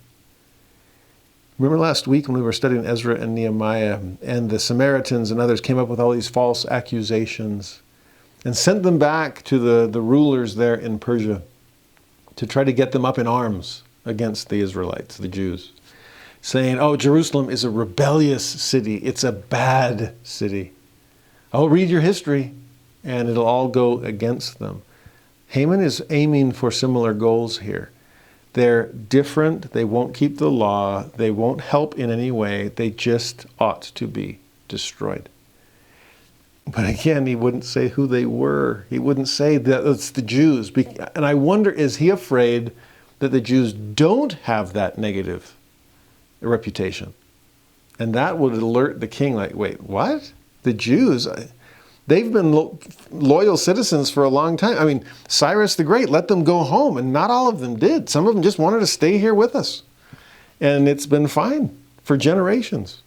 Remember last week when we were studying Ezra and Nehemiah, and the Samaritans and others came up with all these false accusations and sent them back to the rulers there in Persia to try to get them up in arms against the Israelites, the Jews, saying, "Oh, Jerusalem is a rebellious city. It's a bad city. Oh, read your history." And it'll all go against them. Haman is aiming for similar goals here. They're different. They won't keep the law. They won't help in any way. They just ought to be destroyed. But again, he wouldn't say who they were. He wouldn't say that it's the Jews. And I wonder, is he afraid that the Jews don't have that negative reputation? And that would alert the king, like, wait, what? The Jews? They've been loyal citizens for a long time. I mean, Cyrus the Great let them go home, and not all of them did. Some of them just wanted to stay here with us. And it's been fine for generations.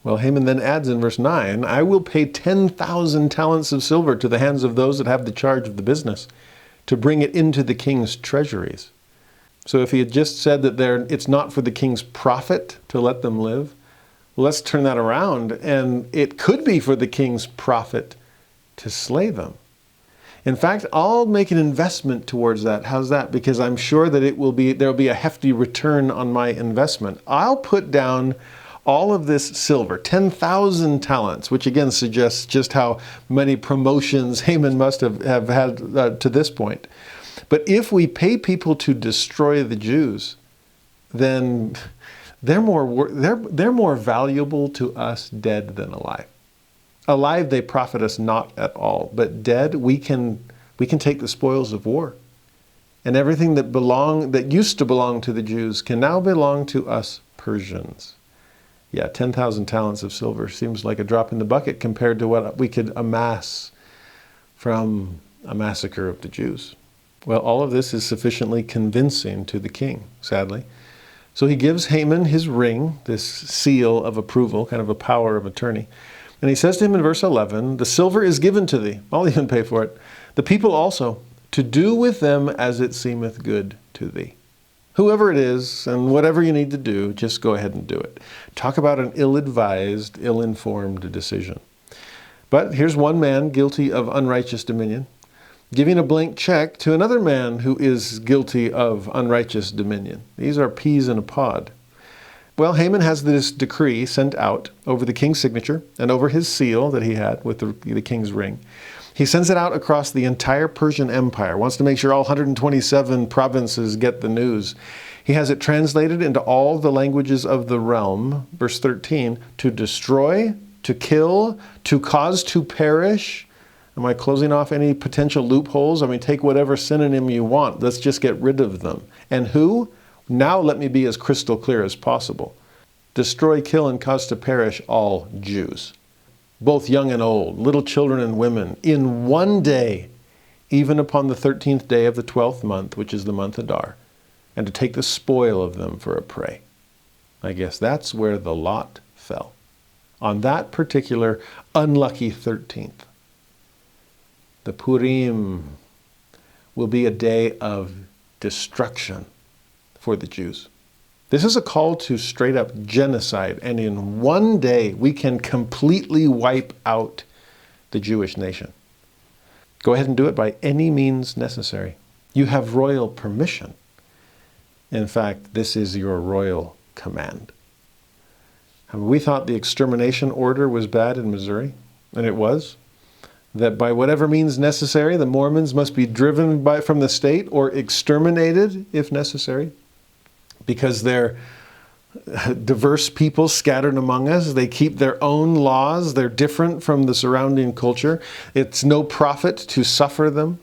Well, Haman then adds in verse 9, "I will pay 10,000 talents of silver to the hands of those that have the charge of the business, to bring it into the king's treasuries." So if he had just said that it's not for the king's profit to let them live, let's turn that around, and it could be for the king's profit to slay them. In fact, I'll make an investment towards that. How's that? Because I'm sure that there'll be a hefty return on my investment. I'll put down all of this silver, 10,000 talents, which again suggests just how many promotions Haman must have had to this point. But if we pay people to destroy the Jews, then they're more valuable to us dead than alive. Alive, they profit us not at all. But dead, we can take the spoils of war. And everything that used to belong to the Jews can now belong to us Persians. Yeah, 10,000 talents of silver seems like a drop in the bucket compared to what we could amass from a massacre of the Jews. Well, all of this is sufficiently convincing to the king, sadly. So he gives Haman his ring, this seal of approval, kind of a power of attorney. And he says to him in verse 11, "The silver is given to thee. I'll even pay for it. The people also, to do with them as it seemeth good to thee." Whoever it is and whatever you need to do, just go ahead and do it. Talk about an ill-advised, ill-informed decision. But here's one man guilty of unrighteous dominion, giving a blank check to another man who is guilty of unrighteous dominion. These are peas in a pod. Well, Haman has this decree sent out over the king's signature and over his seal that he had with the king's ring. He sends it out across the entire Persian Empire, wants to make sure all 127 provinces get the news. He has it translated into all the languages of the realm, verse 13, to destroy, to kill, to cause to perish. Am I closing off any potential loopholes? I mean, take whatever synonym you want. Let's just get rid of them. And who? Now let me be as crystal clear as possible. Destroy, kill, and cause to perish all Jews. both young and old, little children and women, in one day, even upon the 13th day of the 12th month, which is the month Adar, and to take the spoil of them for a prey. I guess that's where the lot fell, on that particular unlucky 13th. The Purim will be a day of destruction for the Jews. This is a call to straight up genocide, and in one day we can completely wipe out the Jewish nation. Go ahead and do it by any means necessary. You have royal permission. In fact, this is your royal command. We thought the extermination order was bad in Missouri, and it was. That by whatever means necessary, the Mormons must be driven from the state or exterminated if necessary, because they're diverse people scattered among us. They keep their own laws. They're different from the surrounding culture. It's no profit to suffer them.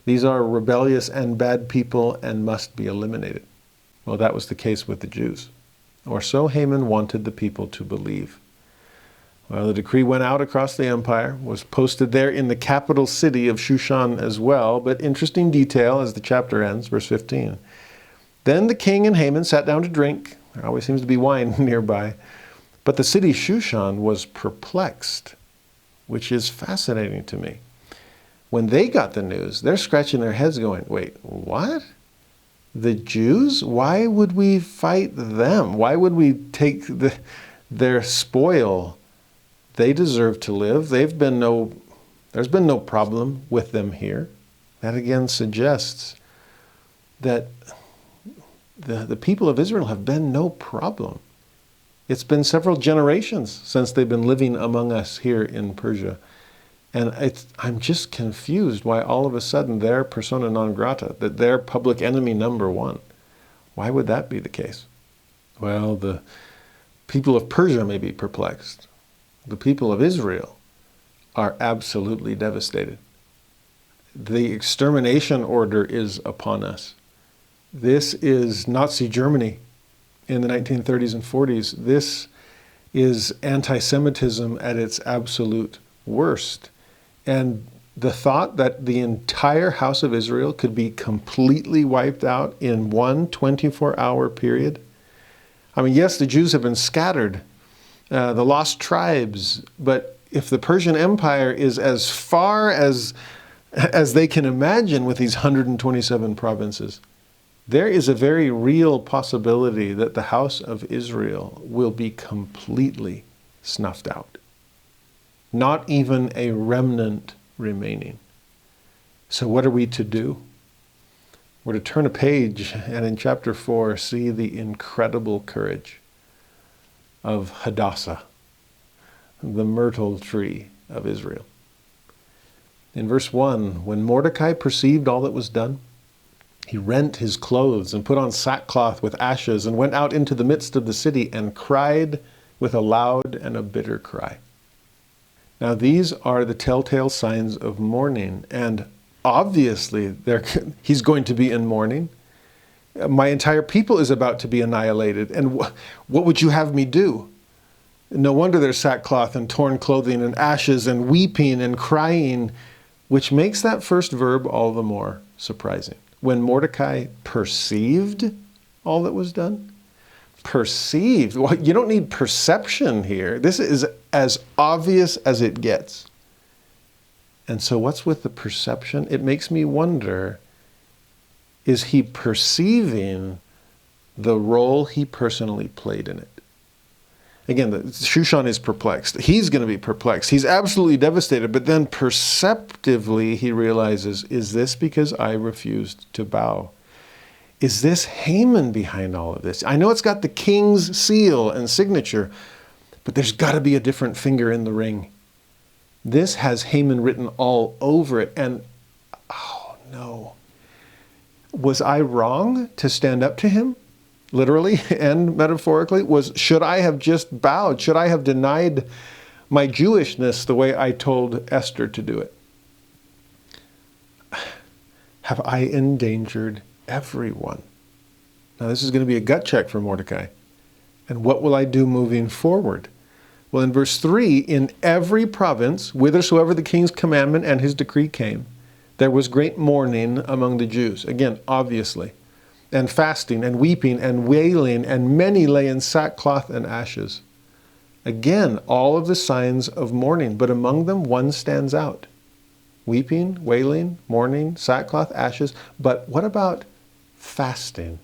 These are rebellious and bad people and must be eliminated. Well, that was the case with the Jews. Or so Haman wanted the people to believe. Well, the decree went out across the empire, was posted there in the capital city of Shushan as well, but interesting detail as the chapter ends, verse 15. Then the king and Haman sat down to drink. There always seems to be wine nearby. But the city Shushan was perplexed, which is fascinating to me. When they got the news, they're scratching their heads going, wait, what? The Jews? Why would we fight them? Why would we take their spoil? They deserve to live. There's been no problem with them here. That again suggests that the people of Israel have been no problem. It's been several generations since they've been living among us here in Persia. And I'm just confused why all of a sudden they're persona non grata, that they're public enemy number one. Why would that be the case? Well, the people of Persia may be perplexed. The people of Israel are absolutely devastated. The extermination order is upon us. This is Nazi Germany in the 1930s and 40s. This is anti-Semitism at its absolute worst. And the thought that the entire house of Israel could be completely wiped out in one 24-hour period. I mean, yes, the Jews have been scattered, the lost tribes, but if the Persian Empire is as far as they can imagine with these 127 provinces, there is a very real possibility that the house of Israel will be completely snuffed out. Not even a remnant remaining. So what are we to do? We're to turn a page and in chapter 4 see the incredible courage of Hadassah, the myrtle tree of Israel. In verse 1, when Mordecai perceived all that was done, he rent his clothes and put on sackcloth with ashes and went out into the midst of the city and cried with a loud and a bitter cry. Now these are the telltale signs of mourning, and obviously he's going to be in mourning. My entire people is about to be annihilated, and what would you have me do? No wonder there's sackcloth and torn clothing and ashes and weeping and crying, which makes that first verb all the more surprising. When Mordecai perceived all that was done? Perceived? Well, you don't need perception here. This is as obvious as it gets. And so what's with the perception? It makes me wonder, is he perceiving the role he personally played in it? Again, Shushan is perplexed. He's going to be perplexed. He's absolutely devastated. But then perceptively he realizes, is this because I refused to bow? Is this Haman behind all of this? I know it's got the king's seal and signature, but there's got to be a different finger in the ring. This has Haman written all over it. And, oh no. Was I wrong to stand up to him? Literally and metaphorically? Should I have just bowed? Should I have denied my Jewishness the way I told Esther to do it? Have I endangered everyone? Now this is going to be a gut check for Mordecai. And what will I do moving forward? Well, in verse 3, in every province, whithersoever the king's commandment and his decree came, there was great mourning among the Jews. Again, obviously. And fasting and weeping and wailing, and many lay in sackcloth and ashes. Again, all of the signs of mourning, but among them one stands out. Weeping, wailing, mourning, sackcloth, ashes. But what about fasting?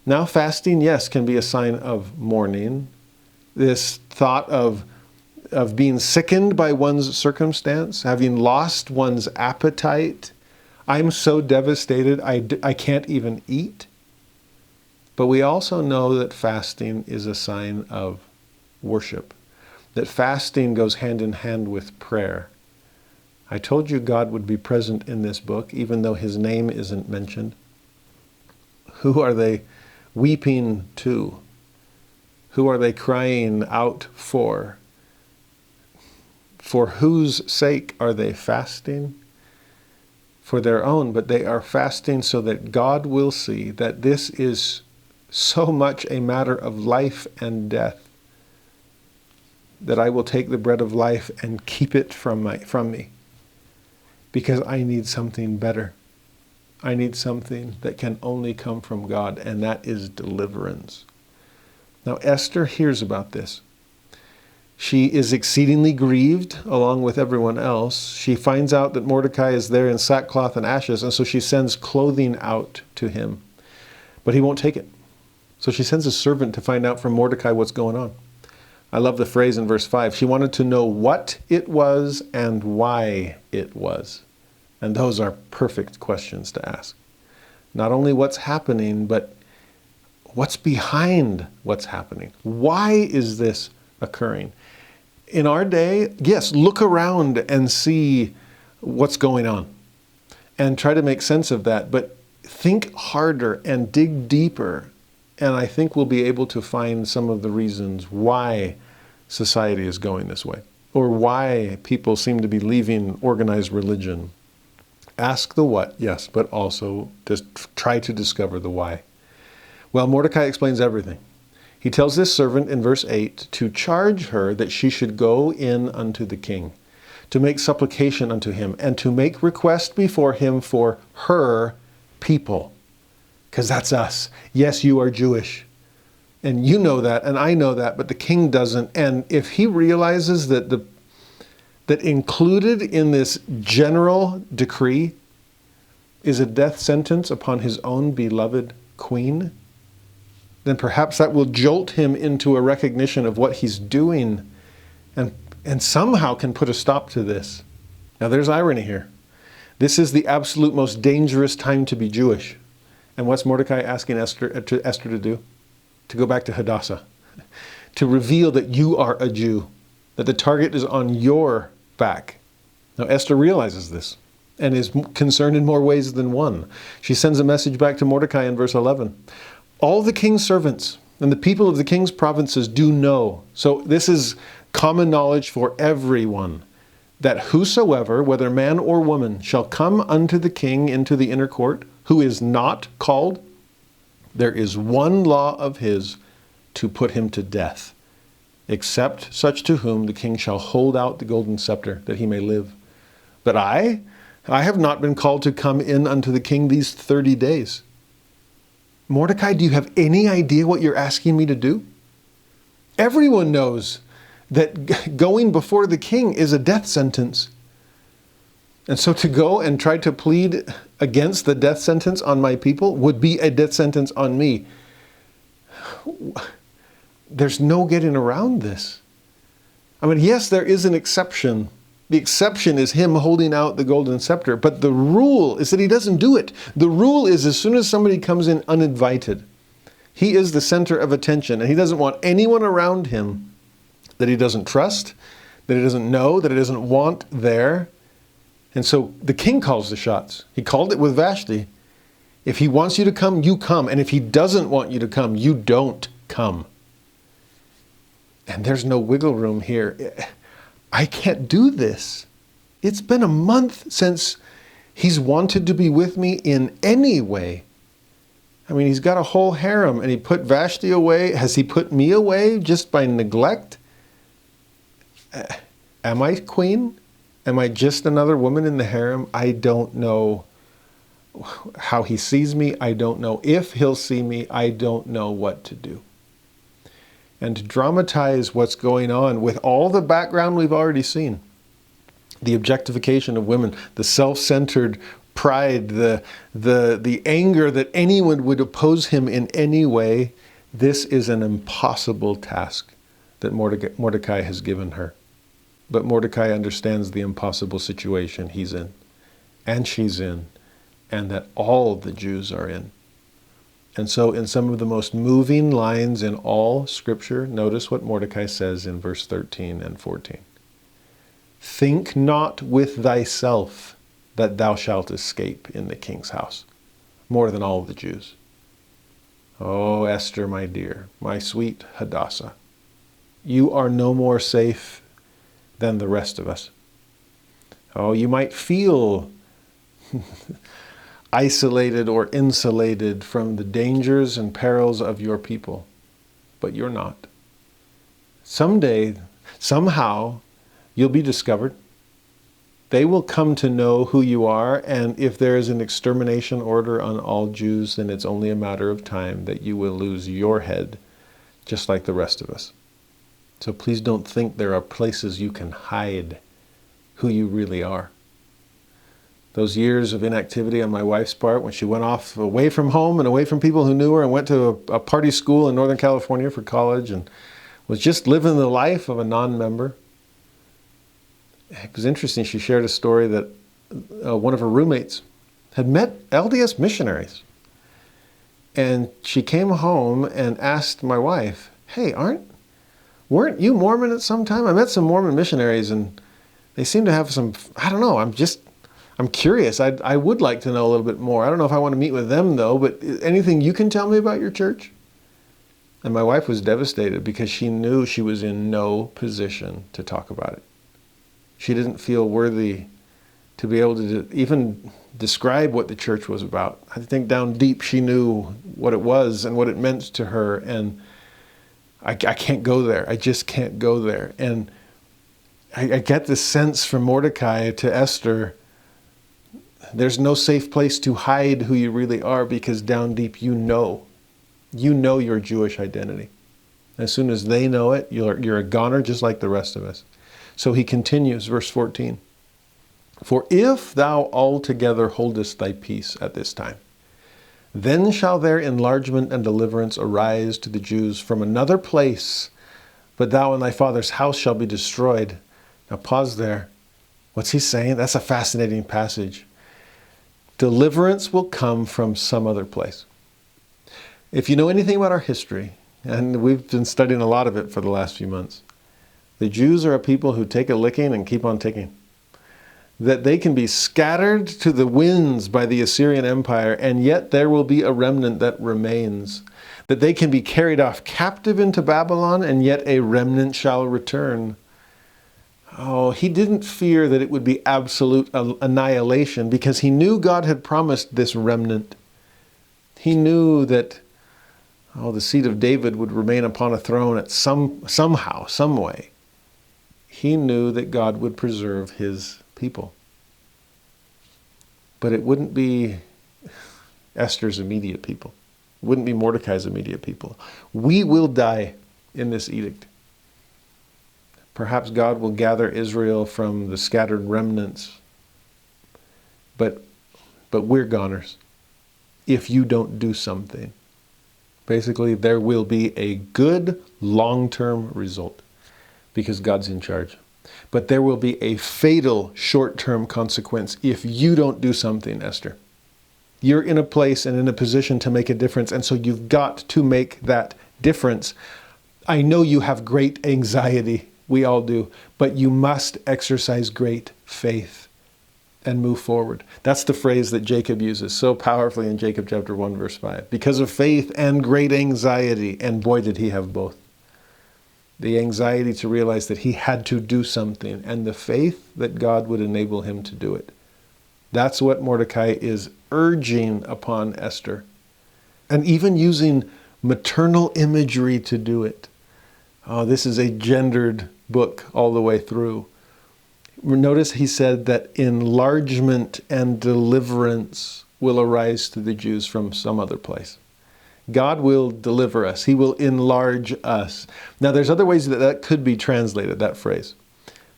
Now, fasting, yes, can be a sign of mourning. This thought of being sickened by one's circumstance, having lost one's appetite. I'm so devastated, I can't even eat. But we also know that fasting is a sign of worship, that fasting goes hand in hand with prayer. I told you God would be present in this book, even though his name isn't mentioned. Who are they weeping to? Who are they crying out for? For whose sake are they fasting? For their own, but they are fasting so that God will see that this is so much a matter of life and death, that I will take the bread of life and keep it from me, because I need something better. I need something that can only come from God, and that is deliverance. Now, Esther hears about this. She is exceedingly grieved along with everyone else. She finds out that Mordecai is there in sackcloth and ashes, and so she sends clothing out to him. But he won't take it. So she sends a servant to find out from Mordecai what's going on. I love the phrase in verse 5. She wanted to know what it was and why it was. And those are perfect questions to ask. Not only what's happening, but what's behind what's happening? Why is this occurring? In our day, yes, look around and see what's going on and try to make sense of that, but think harder and dig deeper, and I think we'll be able to find some of the reasons why society is going this way, or why people seem to be leaving organized religion. Ask the what, yes, but also just try to discover the why. Well, Mordecai explains everything. He tells this servant in verse 8 to charge her that she should go in unto the king, to make supplication unto him, and to make request before him for her people. Because that's us. Yes, you are Jewish. And you know that, and I know that, but the king doesn't. And if he realizes that that included in this general decree is a death sentence upon his own beloved queen, then perhaps that will jolt him into a recognition of what he's doing and somehow can put a stop to this. Now there's irony here. This is the absolute most dangerous time to be Jewish. And what's Mordecai asking Esther to do? To go back to Hadassah. To reveal that you are a Jew. That the target is on your back. Now Esther realizes this and is concerned in more ways than one. She sends a message back to Mordecai in verse 11. All the king's servants and the people of the king's provinces do know. So this is common knowledge for everyone, that whosoever, whether man or woman, shall come unto the king into the inner court, who is not called, there is one law of his, to put him to death, except such to whom the king shall hold out the golden scepter, that he may live. But I have not been called to come in unto the king these 30 days. Mordecai, do you have any idea what you're asking me to do? Everyone knows that going before the king is a death sentence. And so to go and try to plead against the death sentence on my people would be a death sentence on me. There's no getting around this. I mean, yes, there is an exception. The exception is him holding out the golden scepter, but the rule is that he doesn't do it. The rule is as soon as somebody comes in uninvited, he is the center of attention, and he doesn't want anyone around him that he doesn't trust, that he doesn't know, that he doesn't want there. And so the king calls the shots. He called it with Vashti. If he wants you to come, you come. And if he doesn't want you to come, you don't come. And there's no wiggle room here. I can't do this. It's been a month since he's wanted to be with me in any way. I mean, he's got a whole harem, and he put Vashti away. Has he put me away just by neglect? Am I queen? Am I just another woman in the harem? I don't know how he sees me. I don't know if he'll see me. I don't know what to do. And to dramatize what's going on with all the background we've already seen, the objectification of women, the self-centered pride, the anger that anyone would oppose him in any way, this is an impossible task that Mordecai has given her. But Mordecai understands the impossible situation he's in, and she's in, and that all the Jews are in. And so in some of the most moving lines in all Scripture, notice what Mordecai says in verse 13 and 14. Think not with thyself that thou shalt escape in the king's house, more than all the Jews. Oh, Esther, my dear, my sweet Hadassah, you are no more safe than the rest of us. Oh, you might feel isolated or insulated from the dangers and perils of your people, but you're not. Someday, somehow, you'll be discovered. They will come to know who you are, and if there is an extermination order on all Jews, then it's only a matter of time that you will lose your head, just like the rest of us. So please don't think there are places you can hide who you really are. Those years of inactivity on my wife's part, when she went off away from home and away from people who knew her and went to a party school in Northern California for college and was just living the life of a non-member. It was interesting. She shared a story that one of her roommates had met LDS missionaries. And she came home and asked my wife, hey, weren't you Mormon at some time? I met some Mormon missionaries and they seem to have some, I don't know, I'm curious. I would like to know a little bit more. I don't know if I want to meet with them though, but anything you can tell me about your church? And my wife was devastated because she knew she was in no position to talk about it. She didn't feel worthy to be able to even describe what the church was about. I think down deep she knew what it was and what it meant to her, and I can't go there. I just can't go there. And I get this sense from Mordecai to Esther, there's no safe place to hide who you really are, because down deep you know your Jewish identity. As soon as they know it, you're a goner just like the rest of us. So he continues, verse 14. For if thou altogether holdest thy peace at this time, then shall their enlargement and deliverance arise to the Jews from another place, but thou and thy father's house shall be destroyed. Now pause there. What's he saying? That's a fascinating passage. Deliverance will come from some other place. If you know anything about our history, and we've been studying a lot of it for the last few months, the Jews are a people who take a licking and keep on ticking. That they can be scattered to the winds by the Assyrian Empire, and yet there will be a remnant that remains. That they can be carried off captive into Babylon, and yet a remnant shall return. Oh, he didn't fear that it would be absolute annihilation, because he knew God had promised this remnant. He knew that the seed of David would remain upon a throne at somehow, some way. He knew that God would preserve his people. But it wouldn't be Esther's immediate people. It wouldn't be Mordecai's immediate people. We will die in this edict. Perhaps God will gather Israel from the scattered remnants. But we're goners if you don't do something. Basically, there will be a good long-term result because God's in charge. But there will be a fatal short-term consequence if you don't do something, Esther. You're in a place and in a position to make a difference, and so you've got to make that difference. I know you have great anxiety. We all do. But you must exercise great faith and move forward. That's the phrase that Jacob uses so powerfully in Jacob chapter 1, verse 5. Because of faith and great anxiety, and boy did he have both. The anxiety to realize that he had to do something, and the faith that God would enable him to do it. That's what Mordecai is urging upon Esther. And even using maternal imagery to do it. Oh, this is a gendered book all the way through. Notice he said that enlargement and deliverance will arise to the Jews from some other place. God will deliver us. He will enlarge us. Now, there's other ways that that could be translated, that phrase.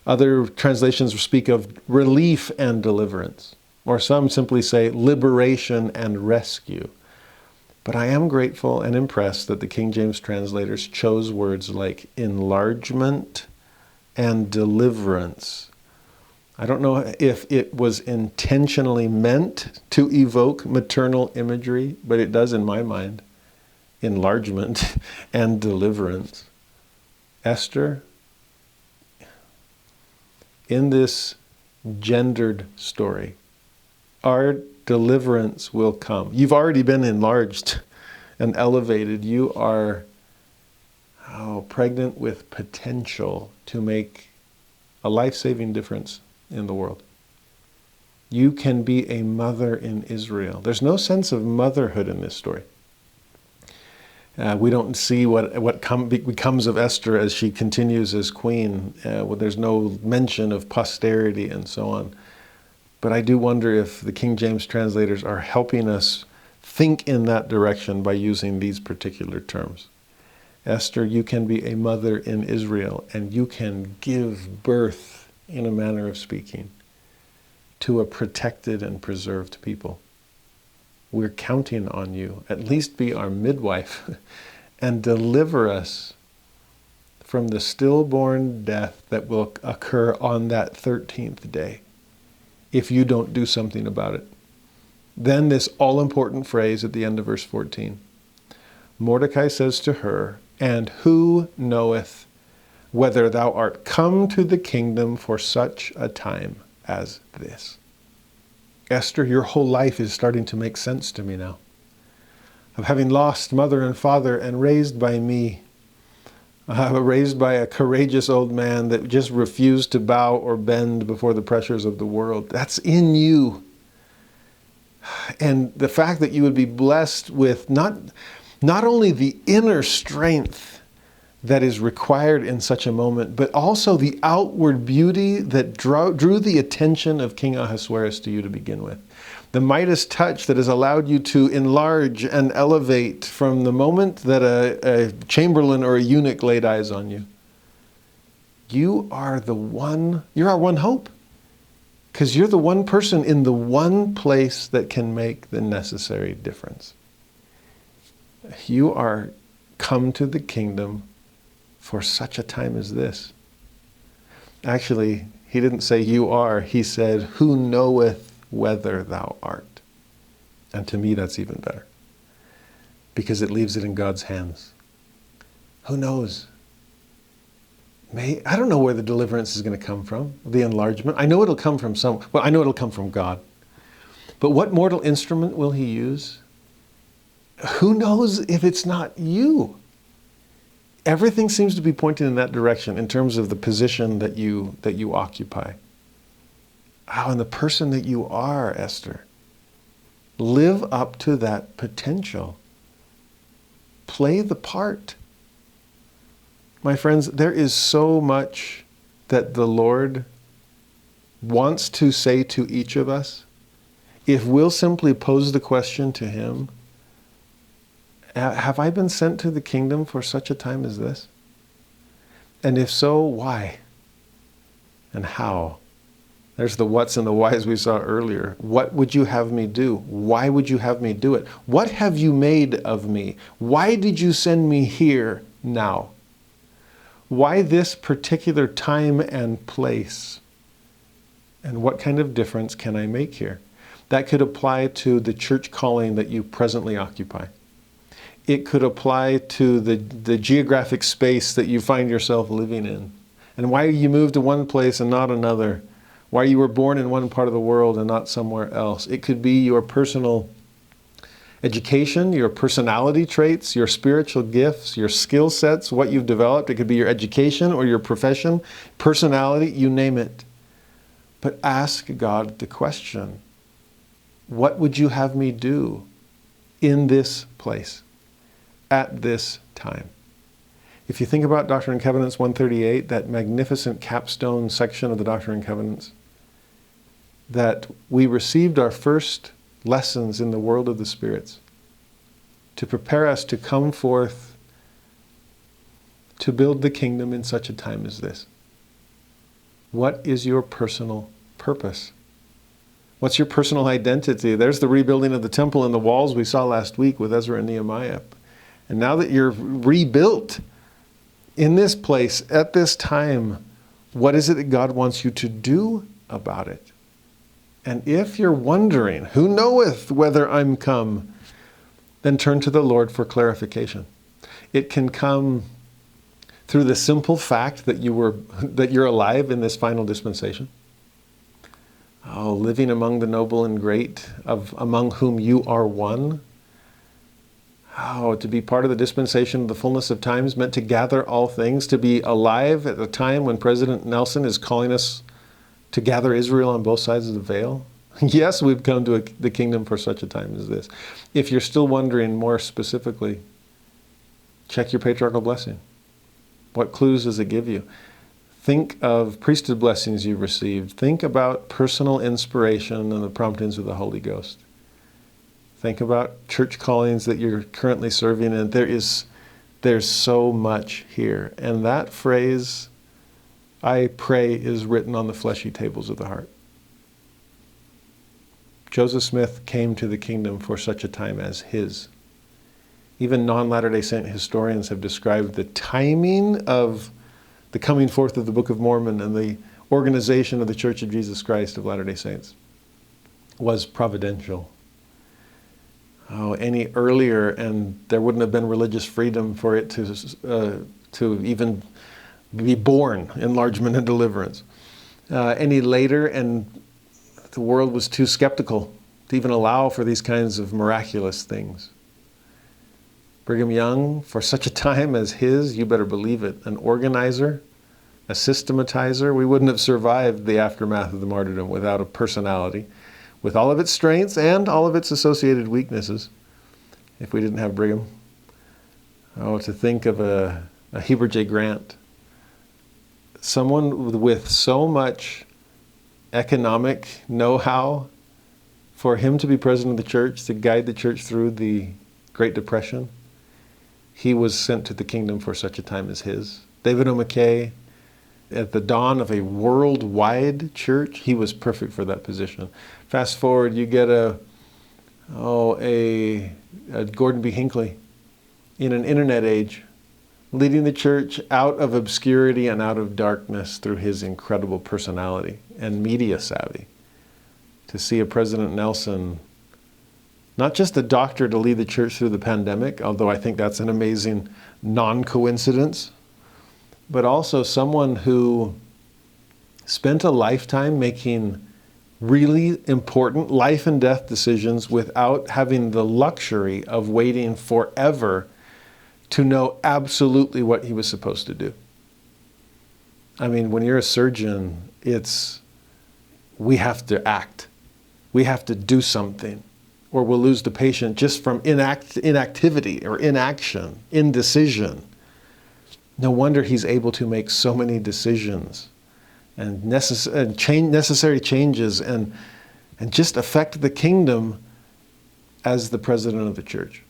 Other translations speak of relief and deliverance, or some simply say liberation and rescue. But I am grateful and impressed that the King James translators chose words like enlargement and deliverance. I don't know if it was intentionally meant to evoke maternal imagery, but it does in my mind. Enlargement and deliverance. Esther, in this gendered story, our deliverance will come. You've already been enlarged and elevated. You are pregnant with potential to make a life-saving difference in the world. You can be a mother in Israel. There's no sense of motherhood in this story. We don't see what becomes of Esther as she continues as queen. There's no mention of posterity and so on. But I do wonder if the King James translators are helping us think in that direction by using these particular terms. Esther, you can be a mother in Israel, and you can give birth, in a manner of speaking, to a protected and preserved people. We're counting on you. At least be our midwife and deliver us from the stillborn death that will occur on that 13th day if you don't do something about it. Then this all-important phrase at the end of verse 14. Mordecai says to her, "And who knoweth whether thou art come to the kingdom for such a time as this?" Esther, your whole life is starting to make sense to me now. Of having lost mother and father and raised by me, raised by a courageous old man that just refused to bow or bend before the pressures of the world. That's in you. And the fact that you would be blessed with not only the inner strength that is required in such a moment, but also the outward beauty that drew the attention of King Ahasuerus to you to begin with. The Midas touch that has allowed you to enlarge and elevate from the moment that a chamberlain or a eunuch laid eyes on you. You're our one hope. Because you're the one person in the one place that can make the necessary difference. You are come to the kingdom for such a time as this. Actually, he didn't say you are. He said, who knoweth whether thou art? And to me, that's even better. Because it leaves it in God's hands. Who knows? I don't know where the deliverance is going to come from, the enlargement. I know it'll come from I know it'll come from God. But what mortal instrument will he use? Who knows if it's not you? Everything seems to be pointing in that direction in terms of the position that you occupy. And the person that you are, Esther. Live up to that potential. Play the part. My friends, there is so much that the Lord wants to say to each of us. If we'll simply pose the question to Him, have I been sent to the kingdom for such a time as this? And if so, why? And how? There's the what's and the whys we saw earlier. What would you have me do? Why would you have me do it? What have you made of me? Why did you send me here now? Why this particular time and place? And what kind of difference can I make here? That could apply to the church calling that you presently occupy. It could apply to the geographic space that you find yourself living in. And why you moved to one place and not another. Why you were born in one part of the world and not somewhere else. It could be your personal education, your personality traits, your spiritual gifts, your skill sets, what you've developed. It could be your education or your profession, personality, you name it. But ask God the question, what would you have me do in this place, at this time? If you think about Doctrine and Covenants 138, that magnificent capstone section of the Doctrine and Covenants, that we received our first lessons in the world of the spirits to prepare us to come forth to build the kingdom in such a time as this. What is your personal purpose? What's your personal identity? There's the rebuilding of the temple and the walls we saw last week with Ezra and Nehemiah. And now that you're rebuilt in this place at this time, what is it that God wants you to do about it? And if you're wondering, who knoweth whether I'm come, then turn to the Lord for clarification. It can come through the simple fact that you're alive in this final dispensation. Oh, living among the noble and great, among whom you are one. Oh, to be part of the dispensation of the fullness of times, meant to gather all things, to be alive at a time when President Nelson is calling us to gather Israel on both sides of the veil. Yes, we've come to the kingdom for such a time as this. If you're still wondering more specifically, check your patriarchal blessing. What clues does it give you? Think of priesthood blessings you've received. Think about personal inspiration and the promptings of the Holy Ghost. Think about church callings that you're currently serving in. There's so much here. And that phrase, I pray, is written on the fleshy tables of the heart. Joseph Smith came to the kingdom for such a time as his. Even non-Latter-day Saint historians have described the timing of the coming forth of the Book of Mormon and the organization of the Church of Jesus Christ of Latter-day Saints was providential. Oh, any earlier, and there wouldn't have been religious freedom for it to even be born, enlargement and deliverance. Any later, and the world was too skeptical to even allow for these kinds of miraculous things. Brigham Young, for such a time as his, you better believe it, an organizer, a systematizer. We wouldn't have survived the aftermath of the martyrdom without a personality, with all of its strengths and all of its associated weaknesses, if we didn't have Brigham. Oh, to think of a Heber J. Grant, someone with so much economic know-how, for him to be president of the church, to guide the church through the Great Depression. He was sent to the kingdom for such a time as his. David O. McKay, at the dawn of a worldwide church, he was perfect for that position. Fast forward, you get a Gordon B. Hinckley in an internet age, leading the church out of obscurity and out of darkness through his incredible personality and media savvy. To see a President Nelson, not just a doctor to lead the church through the pandemic, although I think that's an amazing non-coincidence, but also someone who spent a lifetime making really important life and death decisions without having the luxury of waiting forever to know absolutely what he was supposed to do. I mean, when you're a surgeon, we have to act. We have to do something, or we'll lose the patient just from inactivity or inaction, indecision. No wonder he's able to make so many decisions and necessary changes and just affect the kingdom as the president of the church.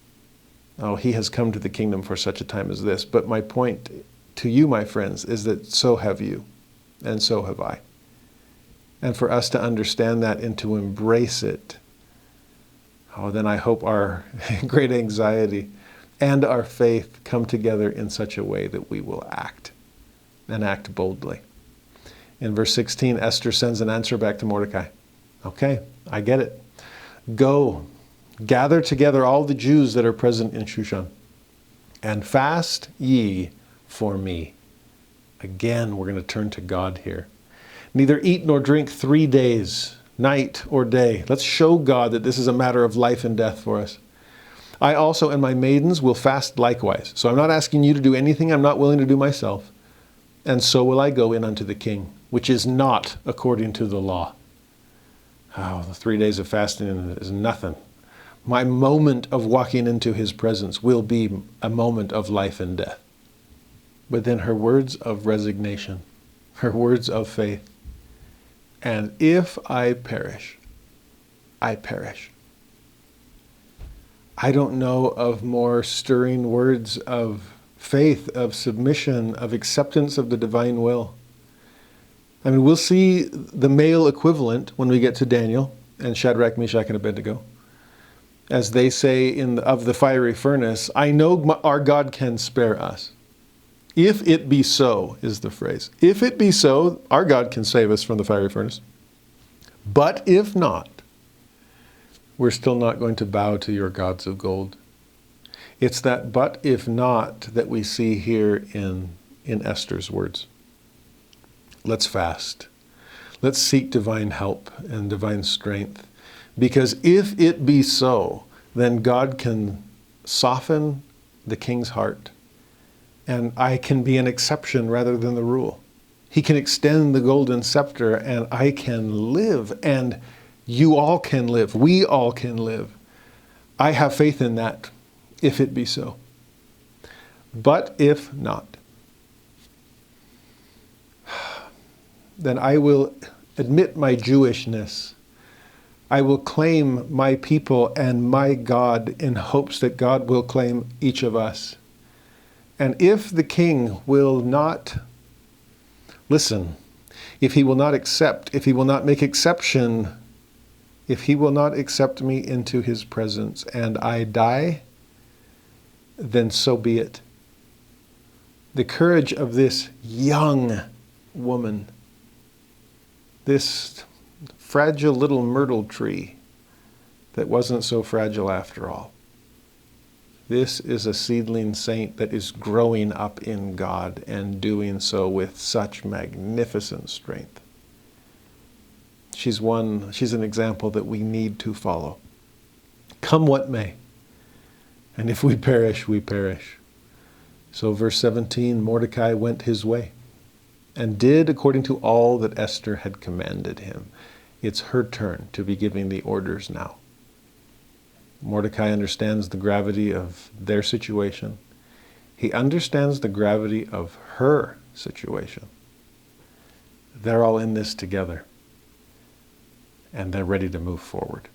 Oh, he has come to the kingdom for such a time as this. But my point to you, my friends, is that so have you, and so have I. And for us to understand that and to embrace it, then I hope our great anxiety and our faith come together in such a way that we will act, and act boldly. In verse 16, Esther sends an answer back to Mordecai. Okay, I get it. Go, gather together all the Jews that are present in Shushan, and fast ye for me. Again, we're going to turn to God here. Neither eat nor drink 3 days, night or day. Let's show God that this is a matter of life and death for us. I also and my maidens will fast likewise. So I'm not asking you to do anything I'm not willing to do myself. And so will I go in unto the king, which is not according to the law. Oh, the 3 days of fasting is nothing. My moment of walking into his presence will be a moment of life and death. but then her words of resignation, her words of faith. And if I perish, I perish. I don't know of more stirring words of faith, of submission, of acceptance of the divine will. I mean, we'll see the male equivalent when we get to Daniel and Shadrach, Meshach, and Abednego. As they say of the fiery furnace, I know our God can spare us. If it be so, is the phrase. If it be so, our God can save us from the fiery furnace. But if not, we're still not going to bow to your gods of gold. It's that but if not that we see here in Esther's words. Let's fast. Let's seek divine help and divine strength. Because if it be so, then God can soften the king's heart. And I can be an exception rather than the rule. He can extend the golden scepter and I can live. And you all can live. We all can live. I have faith in that, if it be so. But if not, then I will admit my Jewishness. I will claim my people and my God in hopes that God will claim each of us. And if the king will not listen, if he will not accept, if he will not make exception, if he will not accept me into his presence and I die, then so be it. The courage of this young woman, this fragile little myrtle tree that wasn't so fragile after all. This is a seedling saint that is growing up in God and doing so with such magnificent strength. She's an example that we need to follow. Come what may. And if we perish, we perish. So verse 17, Mordecai went his way and did according to all that Esther had commanded him. It's her turn to be giving the orders now. Mordecai understands the gravity of their situation. He understands the gravity of her situation. They're all in this together. And they're ready to move forward.